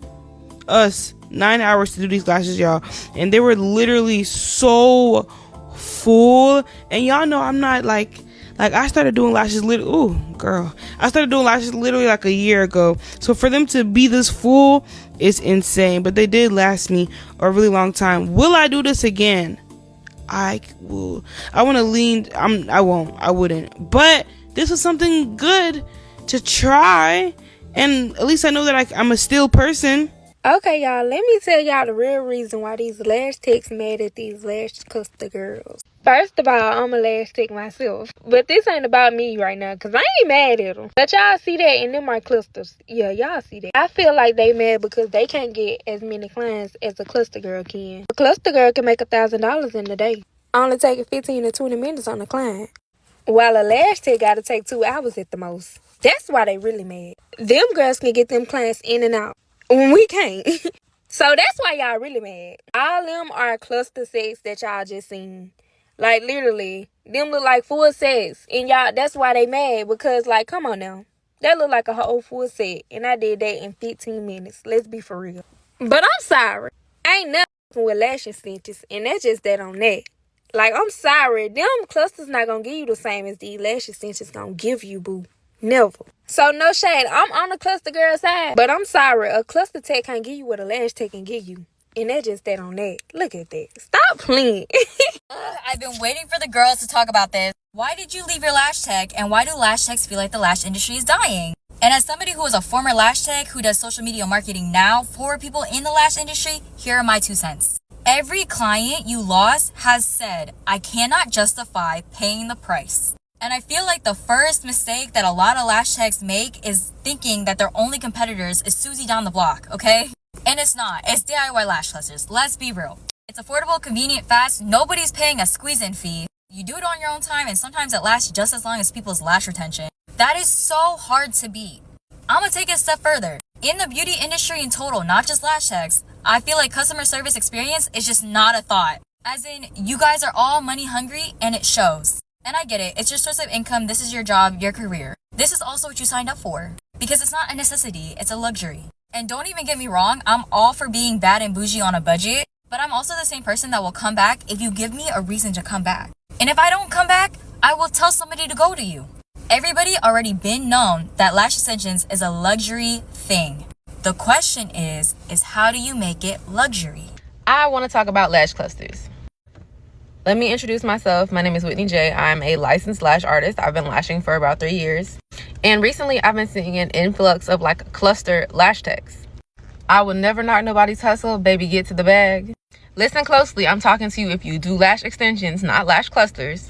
I: us 9 hours to do these lashes, y'all, and they were literally so full. And y'all know I'm not like I started doing lashes I started doing lashes literally like a year ago. So for them to be this full is insane. But they did last me a really long time. Will I do this again? I will. I want to lean. I won't. I wouldn't. But this was something good to try. And at least I know that I'm a still person.
A: Okay, y'all, let me tell y'all the real reason why these lash techs mad at these lash cluster girls. First of all, I'm a lash tech myself. But this ain't about me right now, because I ain't mad at them. But y'all see that in them my clusters. Yeah, y'all see that. I feel like they mad because they can't get as many clients as a cluster girl can. A cluster girl can make $1,000 in a day. Only taking 15 to 20 minutes on a client. While a lash tech gotta take 2 hours at the most. That's why they really mad. Them girls can get them clients in and out when we can't. So that's why y'all really mad. All them are cluster sets that y'all just seen. Like, literally, them look like full sets. And y'all, that's why they mad. Because, like, come on now. That look like a whole full set. And I did that in 15 minutes. Let's be for real. But I'm sorry. I ain't nothing with lash extensions. And that's just that on that. Like, I'm sorry. Them clusters not gonna give you the same as these lash extensions gonna give you, boo. Never. So, no shade. I'm on the cluster girl side. But I'm sorry. A cluster tech can't give you what a lash tech can give you. And that's just that on that. Look at that. Stop playing.
B: I've been waiting for the girls to talk about this. Why did you leave your lash tech, and why do lash techs feel like the lash industry is dying? And as somebody who is a former lash tech who does social media marketing now for people in the lash industry, here are my 2 cents. Every client you lost has said, I cannot justify paying the price. And I feel like the first mistake that a lot of lash techs make is thinking that their only competitors is Susie down the block, okay? And it's not. It's DIY lash clusters. Let's be real. It's affordable, convenient, fast. Nobody's paying a squeeze-in fee. You do it on your own time, and sometimes it lasts just as long as people's lash retention. That is so hard to beat. I'm gonna take it a step further. In the beauty industry in total, not just lash techs, I feel like customer service experience is just not a thought. As in, you guys are all money hungry, and it shows. And I get it. It's your source of income. This is your job, your career. This is also what you signed up for. Because it's not a necessity. It's a luxury. And don't even get me wrong, I'm all for being bad and bougie on a budget, but I'm also the same person that will come back if you give me a reason to come back. And if I don't come back, I will tell somebody to go to you. Everybody already been known that lash extensions is a luxury thing. The question is how do you make it luxury?
R: I want to talk about lash clusters. Let me introduce myself. My name is Whitney J. I'm a licensed lash artist. I've been lashing for about 3 years. And recently I've been seeing an influx of like cluster lash techs. I will never knock nobody's hustle. Baby, get to the bag. Listen closely. I'm talking to you if you do lash extensions, not lash clusters.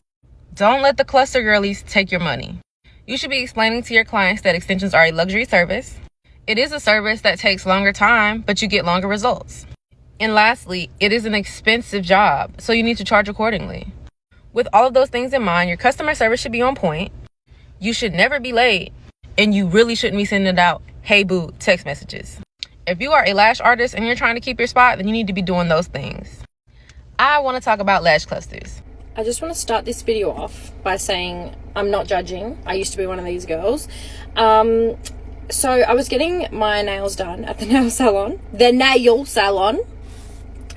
R: Don't let the cluster girlies take your money. You should be explaining to your clients that extensions are a luxury service. It is a service that takes longer time, but you get longer results. And lastly, it is an expensive job, so you need to charge accordingly. With all of those things in mind, your customer service should be on point. You should never be late, and you really shouldn't be sending out "Hey boo" text messages. If you are a lash artist and you're trying to keep your spot, then you need to be doing those things. I want to talk about lash clusters.
B: I just want to start this video off by saying I'm not judging. I used to be one of these girls. So I was getting my nails done at the nail salon,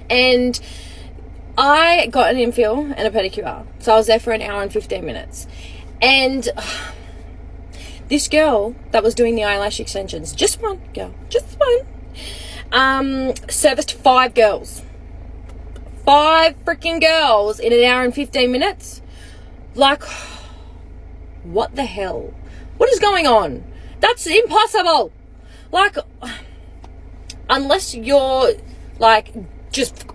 B: and I got an infill and a pedicure. So I was there for an hour and 15 minutes. And this girl that was doing the eyelash extensions, just one girl, serviced 5 girls. 5 freaking girls in an hour and 15 minutes. Like, what the hell? What is going on? That's impossible. Like, unless you're like just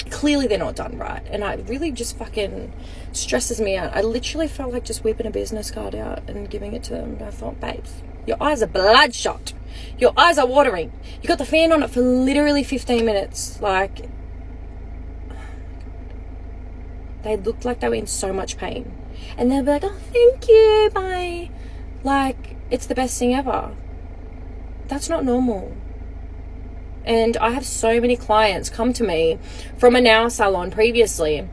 B: clearly they're not done right, and it really just fucking stresses me out. I literally felt like just whipping a business card out and giving it to them. I thought, babes, your eyes are bloodshot, your eyes are watering, you got the fan on it for literally 15 minutes. Like, they looked like they were in so much pain, and they'll be like, oh, thank you, bye. Like, it's the best thing ever. That's not normal. And I have so many clients come to me from a nail salon previously,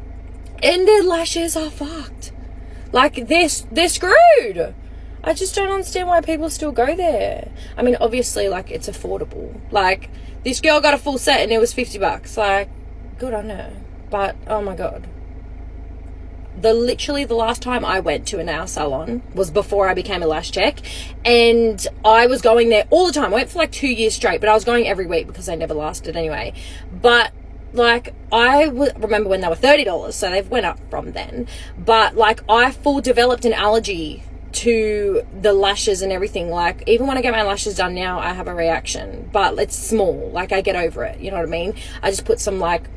B: and their lashes are fucked. Like, they're screwed. I just don't understand why people still go there. I mean, obviously, like, it's affordable. Like, this girl got a full set and it was $50. Like, good on her. But, oh my God. Literally the last time I went to a nail salon was before I became a lash tech, and I was going there all the time. I went for like 2 years straight, but I was going every week because they never lasted anyway. But like, I remember when they were $30, so they've went up from then. But like, I full developed an allergy to the lashes and everything. Like, even when I get my lashes done now, I have a reaction, but it's small. Like, I get over it, you know what I mean? I just put some like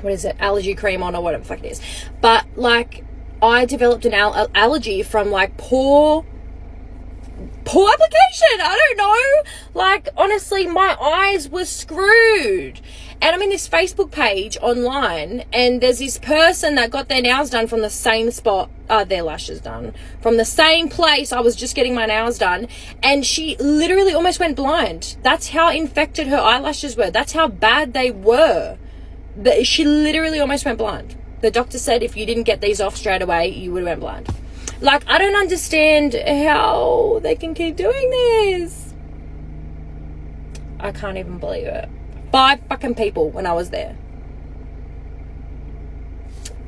B: what is it, allergy cream on, or whatever the fuck it is. But like, I developed an allergy from like poor application. I don't know. Like, honestly, my eyes were screwed. And I'm in this Facebook page online, and there's this person that got their nails done from the same spot, their lashes done from the same place I was just getting my nails done, and she literally almost went blind. That's how infected her eyelashes were. That's how bad they were. She literally almost went blind. The doctor said if you didn't get these off straight away, you would have went blind. Like, I don't understand how they can keep doing this. I can't even believe it. 5 fucking people when I was there.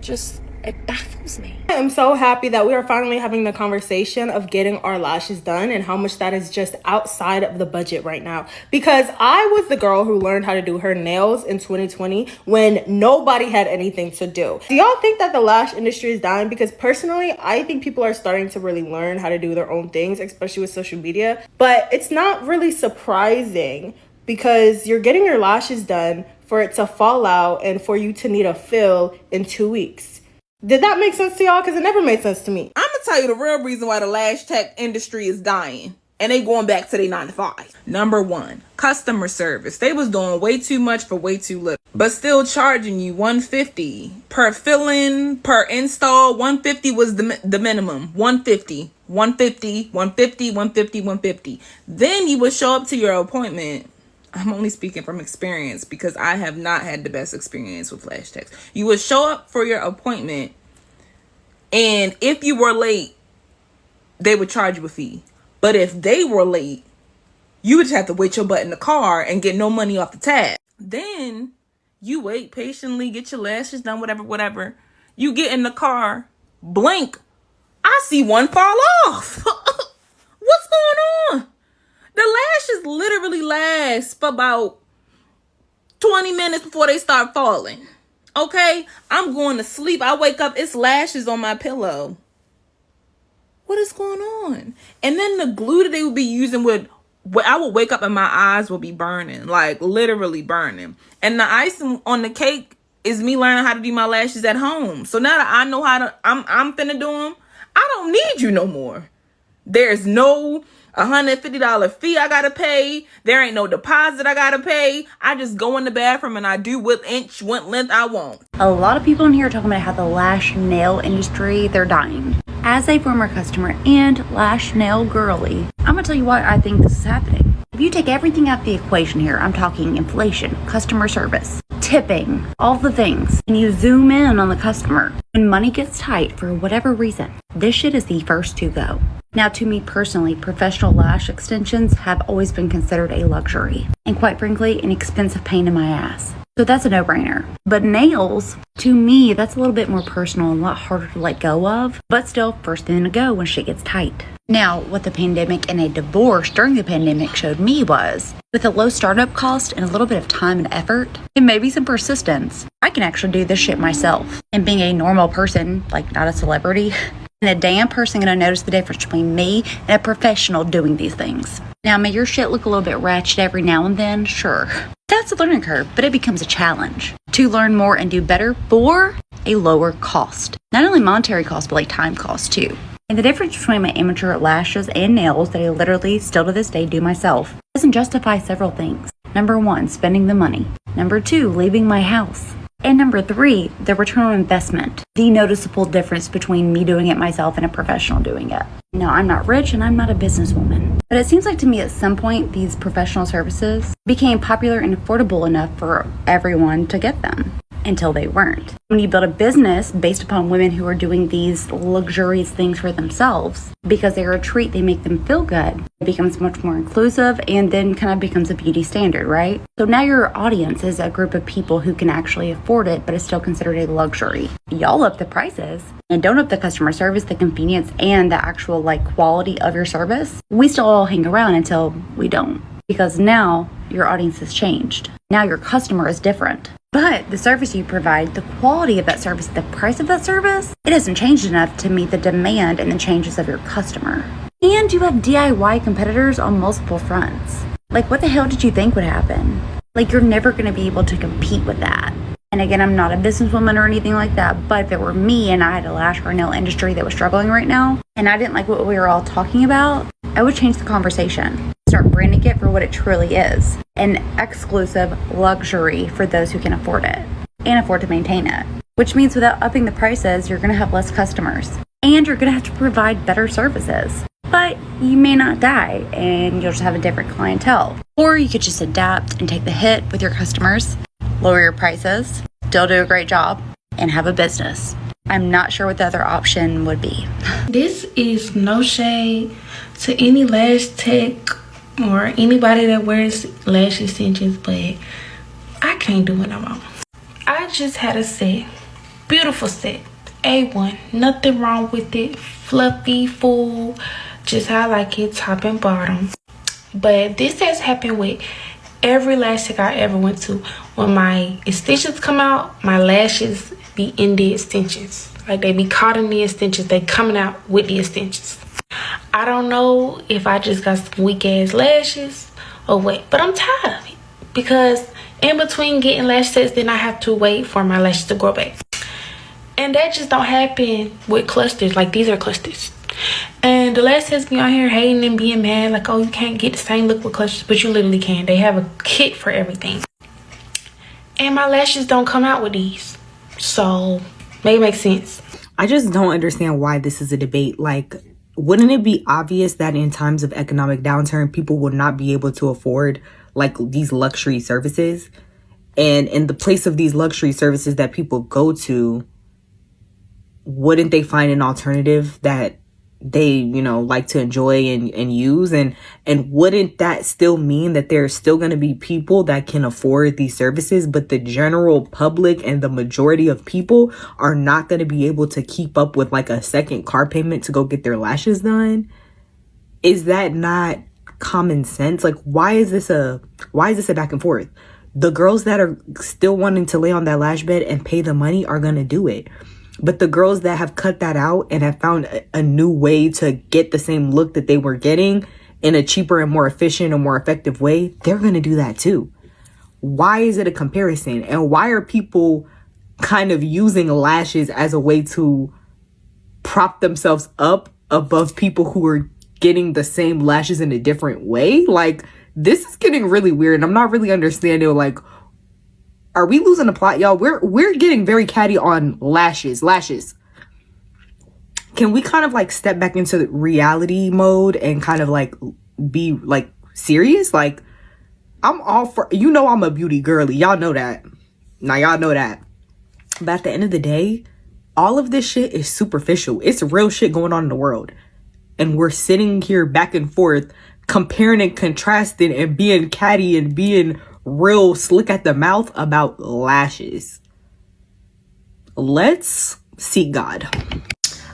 B: Just, it baffles me.
I: I am so happy that we are finally having the conversation of getting our lashes done and how much that is just outside of the budget right now. Because I was the girl who learned how to do her nails in 2020 when nobody had anything to do. Do y'all think that the lash industry is dying? Because personally, I think people are starting to really learn how to do their own things, especially with social media. But it's not really surprising, because you're getting your lashes done for it to fall out and for you to need a fill in 2 weeks. Did that make sense to y'all? Because it never made sense to me.
J: I'm gonna tell you the real reason why the lash tech industry is dying, and they going back to their 9 to 5. Number 1, customer service. They was doing way too much for way too little, but still charging you $150 per fill-in, per install. $150 was the minimum. $150. Then you would show up to your appointment. I'm only speaking from experience because I have not had the best experience with lash techs. You would show up for your appointment, and if you were late, they would charge you a fee. But if they were late, you would just have to wait your butt in the car and get no money off the tab. Then you wait patiently, get your lashes done, whatever. You get in the car, blink, I see one fall off. What's going on? The lashes literally last for about 20 minutes before they start falling. Okay? I'm going to sleep. I wake up, it's lashes on my pillow. What is going on? And then the glue that they would be using I would wake up and my eyes will be burning. Like, literally burning. And the icing on the cake is me learning how to do my lashes at home. So now that I know how to, I'm finna do them, I don't need you no more. There's no $150 fee I gotta pay. There ain't no deposit I gotta pay. I just go in the bathroom and I do what length I want.
B: A lot of people in here are talking about how the lash nail industry, they're dying. As a former customer and lash nail girly, I'm gonna tell you why I think this is happening. If you take everything out of the equation here, I'm talking inflation, customer service, tipping, all the things, and you zoom in on the customer. When money gets tight for whatever reason, this shit is the first to go. Now, to me personally, professional lash extensions have always been considered a luxury, and quite frankly, an expensive pain in my ass. So that's a no-brainer. But nails, to me, that's a little bit more personal and a lot harder to let go of, but still first thing to go when shit gets tight. Now, what the pandemic and a divorce during the pandemic showed me was, with a low startup cost and a little bit of time and effort, and maybe some persistence, I can actually do this shit myself. And being a normal person, like not a celebrity, and a damn person gonna notice the difference between me and a professional doing these things. Now, may your shit look a little bit ratchet every now and then? Sure. That's a learning curve, but it becomes a challenge to learn more and do better for a lower cost. Not only monetary cost, but like time cost too. And the difference between my amateur lashes and nails that I literally still to this day do myself doesn't justify several things. Number 1, spending the money. Number 2, leaving my house. And number 3, the return on investment. The noticeable difference between me doing it myself and a professional doing it. Now, I'm not rich and I'm not a businesswoman, but it seems like to me at some point these professional services became popular and affordable enough for everyone to get them. Until they weren't. When you build a business based upon women who are doing these luxurious things for themselves, because they're a treat, they make them feel good, it becomes much more inclusive and then kind of becomes a beauty standard, right? So now your audience is a group of people who can actually afford it, but it's still considered a luxury. Y'all up the prices and don't up the customer service, the convenience, and the actual quality of your service. We still all hang around until we don't. Because now your audience has changed. Now your customer is different. But the service you provide, the quality of that service, the price of that service, it hasn't changed enough to meet the demand and the changes of your customer. And you have DIY competitors on multiple fronts. What the hell did you think would happen? You're never going to be able to compete with that. And again, I'm not a businesswoman or anything like that, but if it were me and I had a lash or nail industry that was struggling right now, and I didn't like what we were all talking about, I would change the conversation. Start branding it for what it truly is. An exclusive luxury for those who can afford it and afford to maintain it. Which means without upping the prices, you're going to have less customers. And you're going to have to provide better services. But you may not die and you'll just have a different clientele. Or you could just adapt and take the hit with your customers, lower your prices, still do a great job, and have a business. I'm not sure what the other option would be.
S: This is no shade to any lash tech or anybody that wears lash extensions, but I can't do it no more. I just had a set, beautiful set, A1, nothing wrong with it, fluffy, full, just how I like it, top and bottom. But this has happened with every lash tech I ever went to. When my extensions come out, my lashes be in the extensions. They be caught in the extensions, they coming out with the extensions. I don't know if I just got some weak ass lashes or what, but I'm tired of it because in between getting lash sets, then I have to wait for my lashes to grow back. And that just don't happen with clusters. These are clusters. And the lash sets be on here hating and being mad, oh, you can't get the same look with clusters, but you literally can. They have a kit for everything. And my lashes don't come out with these. So, make it make sense.
O: I just don't understand why this is a debate. Wouldn't it be obvious that in times of economic downturn, people will not be able to afford these luxury services? And in the place of these luxury services that people go to, wouldn't they find an alternative that they, like to enjoy and use? And wouldn't that still mean that there's still going to be people that can afford these services, but the general public and the majority of people are not going to be able to keep up with a second car payment to go get their lashes done? Is that not common sense? Why is this a back and forth? The girls that are still wanting to lay on that lash bed and pay the money are going to do it. But the girls that have cut that out and have found a new way to get the same look that they were getting in a cheaper and more efficient and more effective way, they're going to do that too. Why is it a comparison? And why are people kind of using lashes as a way to prop themselves up above people who are
T: getting the same lashes in a different way. Like, this is getting really weird, and I'm not really understanding, like, are we losing the plot, y'all? We're getting very catty on lashes. Can we kind of like step back into the reality mode and kind of like be like serious? Like, I'm all for, you know, I'm a beauty girly. Y'all know that. Now y'all know that. But at the end of the day, all of this shit is superficial. It's real shit going on in the world. And we're sitting here back and forth, comparing and contrasting and being catty and being real slick at the mouth about lashes. Let's seek God.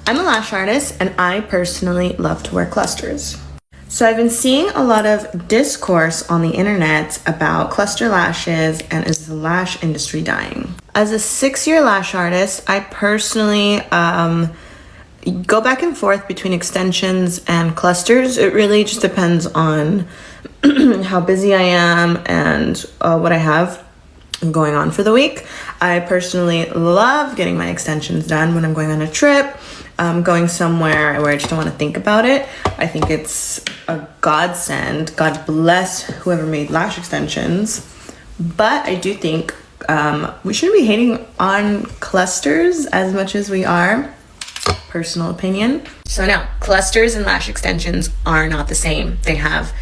J: I'm a lash artist, and I personally love to wear clusters. So I've been seeing a lot of discourse on the internet about cluster lashes and is the lash industry dying. As a 6-year lash artist, I personally go back and forth between extensions and clusters. It really just depends on how busy I am and what I have going on for the week. I personally love getting my extensions done when I'm going on a trip, going somewhere where I just don't want to think about it. I think it's a godsend. God bless whoever made lash extensions. But I do think we shouldn't be hating on clusters as much as we are. Personal opinion. So now, clusters and lash extensions are not the same. They have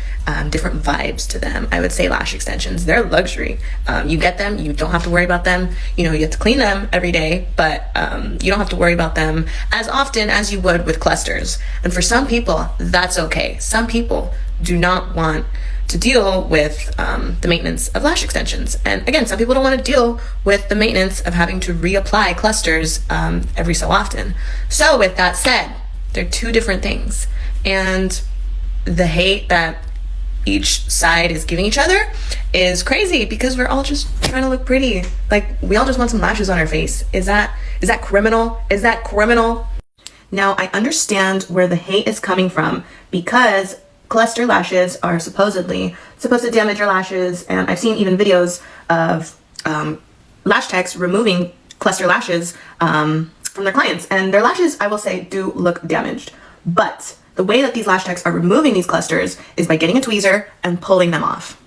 J: different vibes to them. I would say lash extensions, they're luxury. You get them, you don't have to worry about them. You know, you have to clean them every day, but you don't have to worry about them as often as you would with clusters. And for some people, that's okay. Some people do not want to deal with the maintenance of lash extensions. And again, some people don't want to deal with the maintenance of having to reapply clusters every so often. So with that said, they're two different things. And the hate that each side is giving each other is crazy because we're all just trying to look pretty. Like, we all just want some lashes on our face. Is that criminal? Is that criminal? Now, I understand where the hate is coming from because cluster lashes are supposed to damage your lashes, and I've seen even videos of lash techs removing cluster lashes from their clients, and their lashes, I will say, do look damaged. But the way that these lash techs are removing these clusters is by getting a tweezer and pulling them off.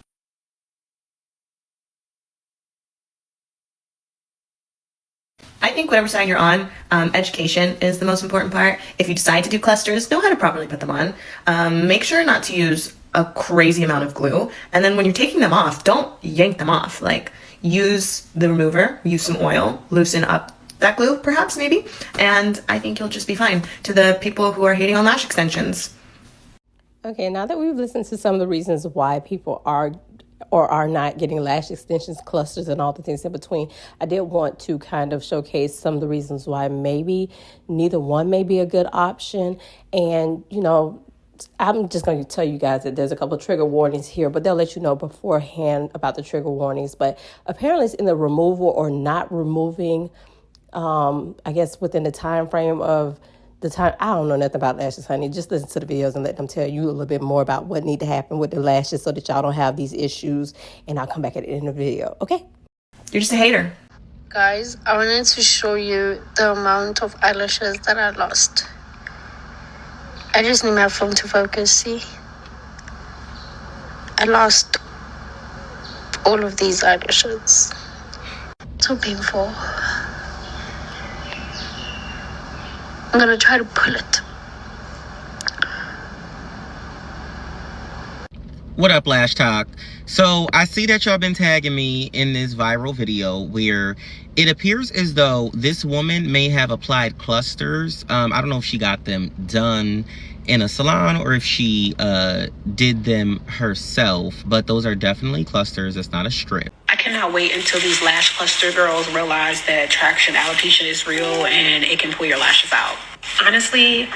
J: I think whatever side you're on, education is the most important part. If you decide to do clusters, know how to properly put them on. Make sure not to use a crazy amount of glue. And then when you're taking them off, don't yank them off. Like, use the remover, use some oil, loosen up that glue, perhaps, maybe. And I think you'll just be fine. To the people who are hating on lash extensions.
E: Okay, now that we've listened to some of the reasons why people are or are not getting lash extensions, clusters, and all the things in between, I did want to kind of showcase some of the reasons why maybe neither one may be a good option. And, you know, I'm just going to tell you guys that there's a couple of trigger warnings here, but they'll let you know beforehand about the trigger warnings. But apparently it's in the removal or not removing, I guess within the time frame of the time. I don't know nothing about lashes, honey. Just listen to the videos and let them tell you a little bit more about what need to happen with the lashes so that y'all don't have these issues. And I'll come back at the end of the video, okay?
J: You're just a hater.
U: Guys, I wanted to show you the amount of eyelashes that I lost. I just need my phone to focus, see? I lost all of these eyelashes. So painful. I'm gonna try to pull it.
V: What up, Lash Talk? So I see that y'all been tagging me in this viral video where it appears as though this woman may have applied clusters. I don't know if she got them done in a salon or if she did them herself, but those are definitely clusters. It's not a strip.
W: I cannot wait until these lash cluster girls realize that traction alopecia is real and it can pull your lashes out. Honestly,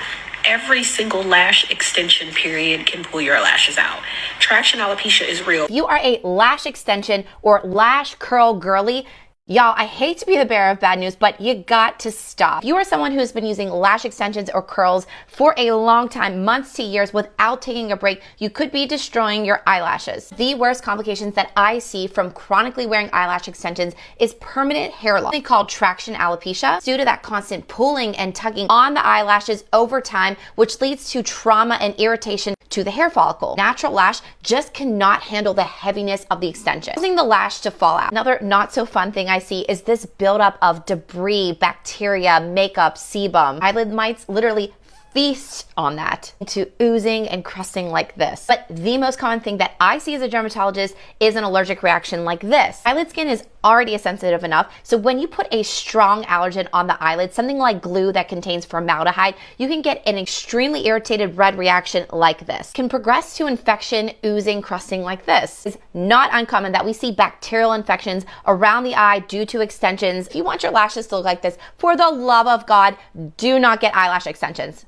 W: every single lash extension period can pull your lashes out. Traction alopecia is real.
X: If you are a lash extension or lash curl girly,
C: Y'all, I hate to be the bearer of bad news, but you got to stop. If you are someone who has been using lash extensions or curls for a long time, months to years, without taking a break, you could be destroying your eyelashes. The worst complications that I see from chronically wearing eyelash extensions is permanent hair loss, called traction alopecia, due to that constant pulling and tugging on the eyelashes over time, which leads to trauma and irritation to the hair follicle. Natural lash just cannot handle the heaviness of the extension, causing the lash to fall out. Another not so fun thing I see is this buildup of debris, bacteria, makeup, sebum. Eyelid mites literally feast on that into oozing and crusting like this. But the most common thing that I see as a dermatologist is an allergic reaction like this. Eyelid skin is already sensitive enough, so when you put a strong allergen on the eyelid, something like glue that contains formaldehyde, you can get an extremely irritated red reaction like this. It can progress to infection, oozing, crusting like this. It's not uncommon that we see bacterial infections around the eye due to extensions. If you want your lashes to look like this, for the love of God, do not get eyelash extensions.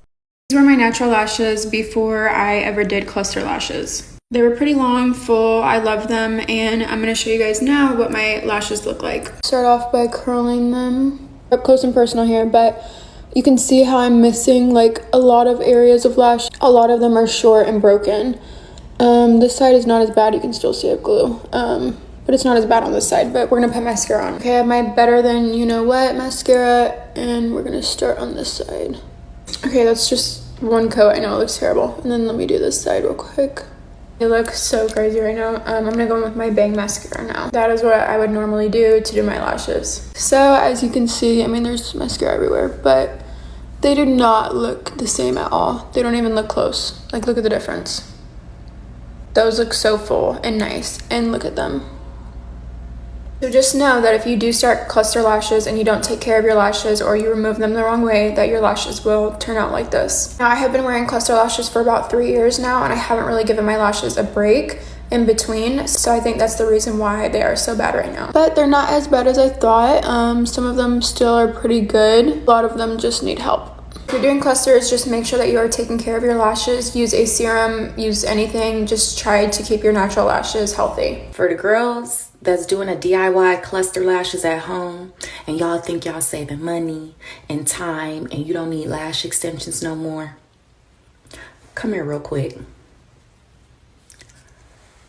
D: These were my natural lashes before I ever did cluster lashes. They were pretty long, full, I love them, and I'm going to show you guys now what my lashes look like. Start off by curling them up close and personal here, but you can see how I'm missing like a lot of areas of lash. A lot of them are short and broken. This side is not as bad, you can still see it glue. But it's not as bad on this side, but we're gonna put mascara on. Okay, I have my Better Than You Know What mascara, and we're gonna start on this side. Okay, that's just one coat. I know it looks terrible. And then let me do this side real quick. It looks so crazy right now. I'm gonna go in with my Bang mascara now. That is what I would normally do to do my lashes. So as you can see, I mean, there's mascara everywhere, but they do not look the same at all. They don't even look close. Like, look at the difference. Those look so full and nice, and look at them. So just know that if you do start cluster lashes and you don't take care of your lashes, or you remove them the wrong way, that your lashes will turn out like this. Now, I have been wearing cluster lashes for about 3 years now, and I haven't really given my lashes a break in between, so I think that's the reason why they are so bad right now. But they're not as bad as I thought. Some of them still are pretty good. A lot of them just need help. If you're doing clusters, just make sure that you are taking care of your lashes. Use a serum, use anything. Just try to keep your natural lashes healthy.
H: For the girls that's doing a DIY cluster lashes at home, and y'all think y'all saving money and time and you don't need lash extensions no more, come here real quick.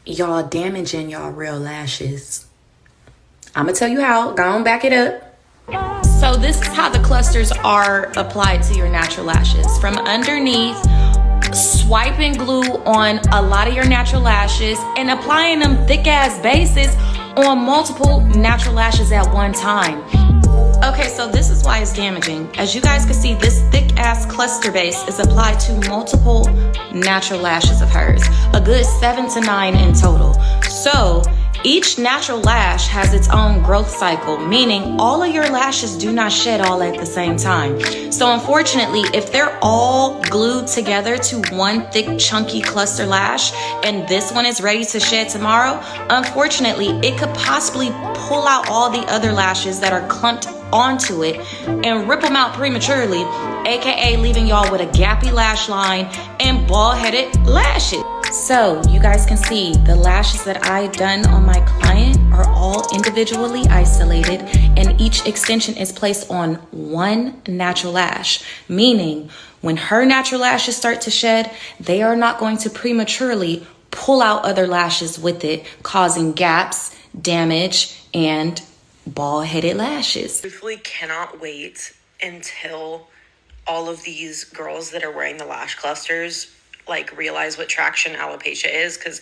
H: Y'all damaging y'all real lashes. I'm gonna tell you how. Go on, back it up. So this is how the clusters are applied to your natural lashes. From underneath, swiping glue on a lot of your natural lashes and applying them thick ass bases on multiple natural lashes at one time. Okay, so this is why it's damaging. As you guys can see, this thick ass cluster base is applied to multiple natural lashes of hers, a good 7 to 9 in total. So each natural lash has its own growth cycle, meaning all of your lashes do not shed all at the same time. So unfortunately, if they're all glued together to one thick, chunky cluster lash, and this one is ready to shed tomorrow, unfortunately, it could possibly pull out all the other lashes that are clumped onto it and rip them out prematurely, aka leaving y'all with a gappy lash line and bald-headed lashes. So you guys can see the lashes that I've done on my client are all individually isolated, and each extension is placed on one natural lash, meaning when her natural lashes start to shed, they are not going to prematurely pull out other lashes with it, causing gaps, damage, and bald-headed lashes.
X: I truthfully cannot wait until all of these girls that are wearing the lash clusters like realize what traction alopecia is, because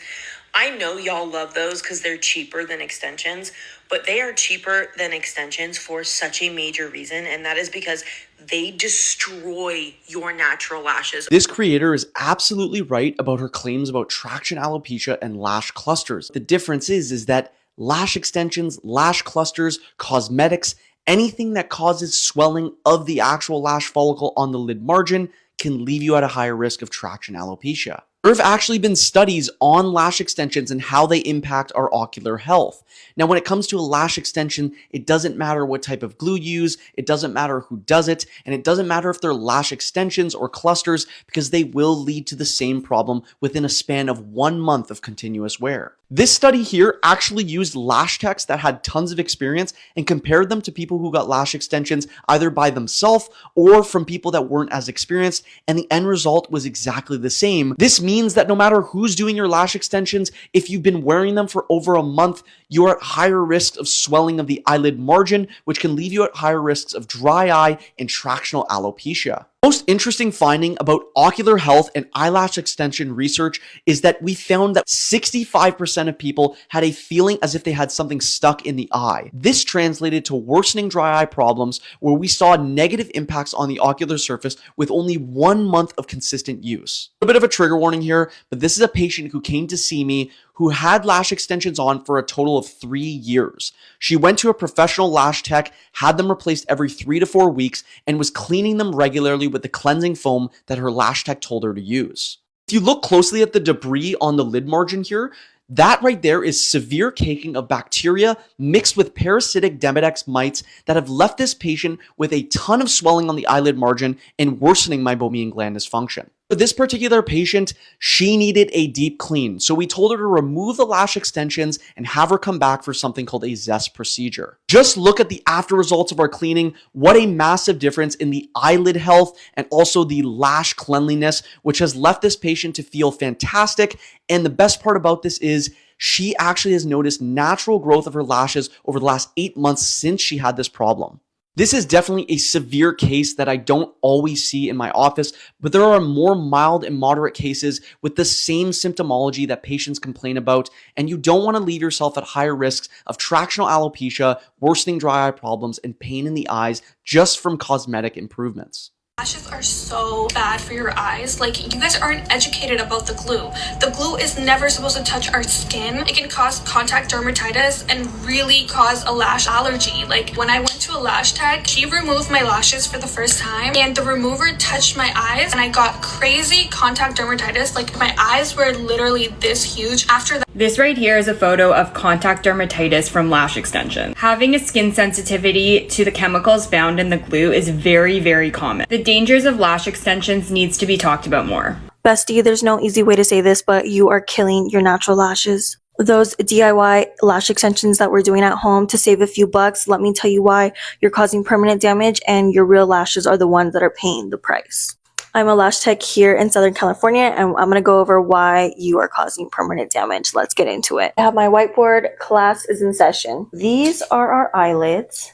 X: I know y'all love those because they're cheaper than extensions, but they are cheaper than extensions for such a major reason, and that is because they destroy your natural lashes.
Y: This creator is absolutely right about her claims about traction alopecia and lash clusters. The difference is that lash extensions, lash clusters, cosmetics, anything that causes swelling of the actual lash follicle on the lid margin can leave you at a higher risk of traction alopecia. There have actually been studies on lash extensions and how they impact our ocular health. Now, when it comes to a lash extension, it doesn't matter what type of glue you use, it doesn't matter who does it, and it doesn't matter if they're lash extensions or clusters, because they will lead to the same problem within a span of 1 month of continuous wear. This study here actually used lash techs that had tons of experience and compared them to people who got lash extensions either by themselves or from people that weren't as experienced, and the end result was exactly the same. This means that no matter who's doing your lash extensions, if you've been wearing them for over a month, you are at higher risks of swelling of the eyelid margin, which can leave you at higher risks of dry eye and tractional alopecia. Most interesting finding about ocular health and eyelash extension research is that we found that 65% of people had a feeling as if they had something stuck in the eye. This translated to worsening dry eye problems, where we saw negative impacts on the ocular surface with only 1 month of consistent use. A bit of a trigger warning here, but this is a patient who came to see me who had lash extensions on for a total of 3 years. She went to a professional lash tech, had them replaced every 3 to 4 weeks, and was cleaning them regularly with the cleansing foam that her lash tech told her to use. If you look closely at the debris on the lid margin here, that right there is severe caking of bacteria mixed with parasitic Demodex mites that have left this patient with a ton of swelling on the eyelid margin and worsening meibomian gland dysfunction. For this particular patient, she needed a deep clean, so we told her to remove the lash extensions and have her come back for something called a zest procedure. Just look at the after results of our cleaning. What a massive difference in the eyelid health and also the lash cleanliness, which has left this patient to feel fantastic. And the best part about this is she actually has noticed natural growth of her lashes over the last 8 months since she had this problem. This is definitely a severe case that I don't always see in my office, but there are more mild and moderate cases with the same symptomology that patients complain about, and you don't want to leave yourself at higher risks of tractional alopecia, worsening dry eye problems, and pain in the eyes just from cosmetic improvements.
F: Lashes are so bad for your eyes. Like, you guys aren't educated about the glue. The glue is never supposed to touch our skin. It can cause contact dermatitis and really cause a lash allergy. Like, when I went to a lash tech, she removed my lashes for the first time, and the remover touched my eyes, and I got crazy contact dermatitis. Like, my eyes were literally this huge after that.
G: This right here is a photo of contact dermatitis from lash extension. Having a skin sensitivity to the chemicals found in the glue is very, very common. The dangers of lash extensions needs to be talked about more.
K: Bestie, there's no easy way to say this, but you are killing your natural lashes. Those DIY lash extensions that we're doing at home to save a few bucks, let me tell you why. You're causing permanent damage, and your real lashes are the ones that are paying the price. I'm a lash tech here in Southern California, and I'm going to go over why you are causing permanent damage. Let's get into it. I have my whiteboard. Class is in session. These are our eyelids,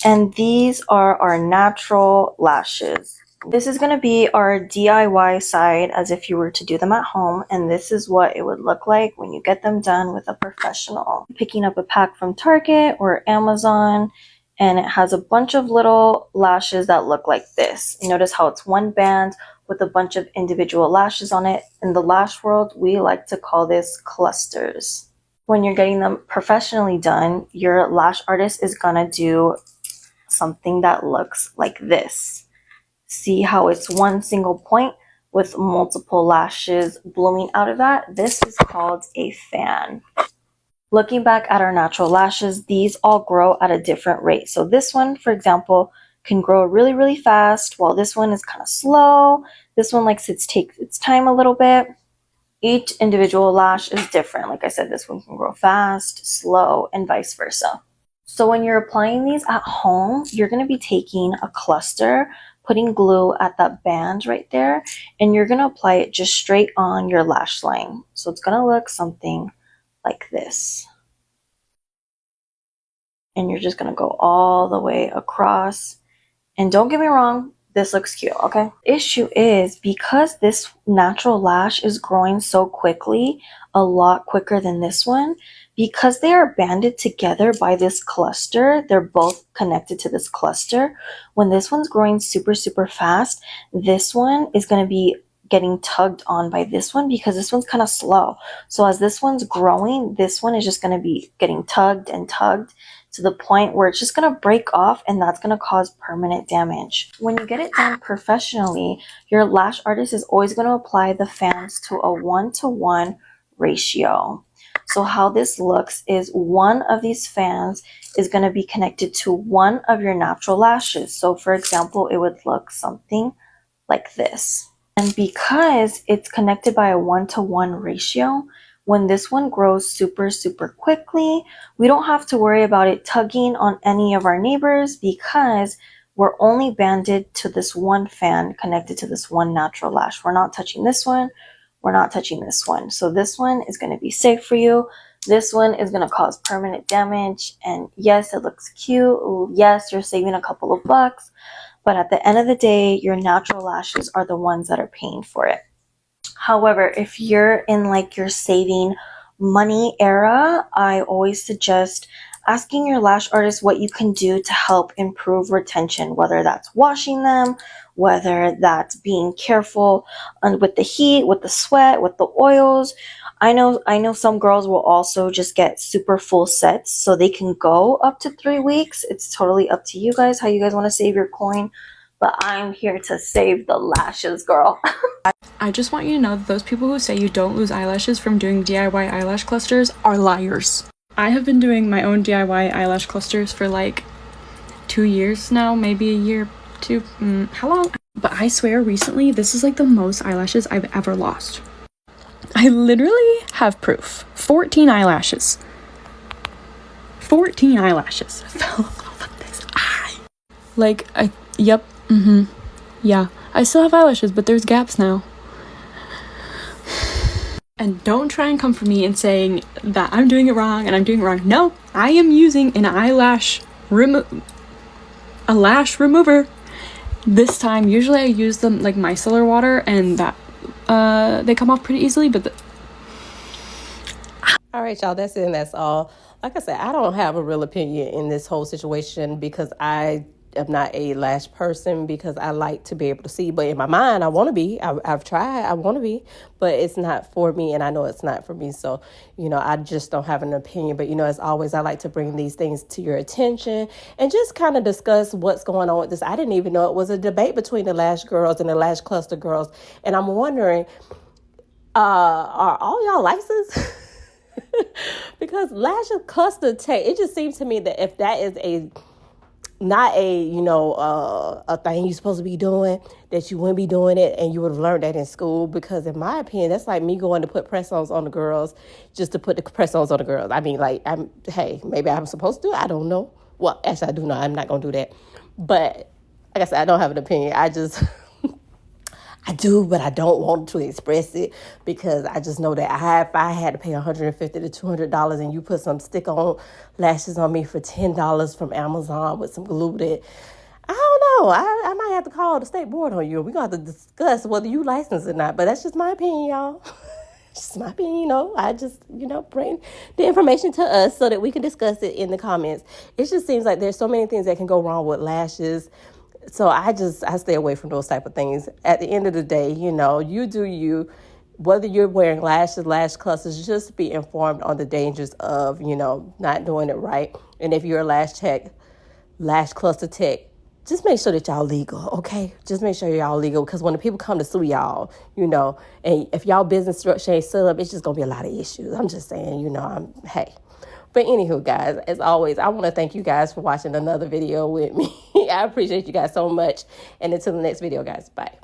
K: and these are our natural lashes. This is going to be our DIY side as if you were to do them at home, and this is what it would look like when you get them done with a professional. Picking up a pack from Target or Amazon, and it has a bunch of little lashes that look like this. Notice how it's one band with a bunch of individual lashes on it. In the lash world, we like to call this clusters. When you're getting them professionally done, your lash artist is gonna do something that looks like this. See how it's one single point with multiple lashes blooming out of that? This is called a fan. Looking back at our natural lashes, these all grow at a different rate. So this one, for example, can grow really, really fast, while this one is kind of slow. This one likes to take its time a little bit. Each individual lash is different. Like I said, this one can grow fast, slow, and vice versa. So when you're applying these at home, you're going to be taking a cluster, putting glue at that band right there, and you're going to apply it just straight on your lash line. So it's going to look something like this. And you're just going to go all the way across. And don't get me wrong, this looks cute, okay? Issue is, because this natural lash is growing so quickly, a lot quicker than this one, because they are banded together by this cluster, they're both connected to this cluster. When this one's growing super, super fast, this one is going to be getting tugged on by this one because this one's kind of slow. So as this one's growing, this one is just going to be getting tugged and tugged to the point where it's just going to break off, and that's going to cause permanent damage. When you get it done professionally, your lash artist is always going to apply the fans to a 1-to-1 ratio. So how this looks is one of these fans is going to be connected to one of your natural lashes. So for example, it would look something like this. And because it's connected by a 1-to-1 ratio, When this one grows super quickly, we don't have to worry about it tugging on any of our neighbors because we're only banded to this one fan connected to this one natural lash. We're not touching this one. We're not touching this one. So this one is going to be safe for you. This one is going to cause permanent damage. And yes, it looks cute. Yes, you're saving a couple of bucks. But at the end of the day, your natural lashes are the ones that are paying for it. However, if you're in like your saving money era, I always suggest asking your lash artist what you can do to help improve retention, whether that's washing them, whether that's being careful with the heat, with the sweat, with the oils. I know some girls will also just get super full sets so they can go up to 3 weeks. It's totally up to you guys how you guys want to save your coin, but I'm here to save the lashes, girl.
L: I just want you to know that those people who say you don't lose eyelashes from doing DIY eyelash clusters are liars. I have been doing my own DIY eyelash clusters for like 2 years now, maybe a year, two, how long? But I swear recently, this is like the most eyelashes I've ever lost. I literally have proof. 14 eyelashes. 14 eyelashes fell off of this eye. Like, yep, yeah. I still have eyelashes, but there's gaps now. And don't try and come for me and saying that I'm doing it wrong and I'm doing it wrong. No, I am using an lash remover. This time, usually I use them like micellar water and that they come off pretty easily, but
E: all right, y'all, that's it and that's all. Like I said, I don't have a real opinion in this whole situation because I am not a lash person, because I like to be able to see, but in my mind I want to be. I've tried, I want to be, but it's not for me, and I know it's not for me. So I just don't have an opinion. But as always, I like to bring these things to your attention and just kind of discuss what's going on with this. I didn't even know it was a debate between the lash girls and the lash cluster girls, and I'm wondering, are all y'all licensed? Because lash cluster tech, it just seems to me that if that is not a thing you're supposed to be doing, that you wouldn't be doing it, and you would have learned that in school. Because in my opinion, that's like me going to put press-ons on the girls just to put the press-ons on the girls. I mean, like, maybe I'm supposed to. I don't know. Well, actually, I do know. I'm not going to do that. But like I said, I don't have an opinion. I do, but I don't want to express it, because I just know that if I had to pay $150 to $200 and you put some stick-on lashes on me for $10 from Amazon with some glue, that I don't know. I might have to call the state board on you. We're going to have to discuss whether you licensed or not. But that's just my opinion, y'all. Just my opinion, I just, bring the information to us so that we can discuss it in the comments. It just seems like there's so many things that can go wrong with lashes. So I stay away from those type of things. At the end of the day, you do you. Whether you're wearing lashes, lash clusters, just be informed on the dangers of, not doing it right. And if you're a lash cluster tech, just make sure that y'all legal, okay? Just make sure y'all legal, because when the people come to sue y'all, and if y'all business structure ain't set up, it's just going to be a lot of issues. I'm just saying, hey. But anywho, guys, as always, I want to thank you guys for watching another video with me. I appreciate you guys so much. And until the next video, guys, bye.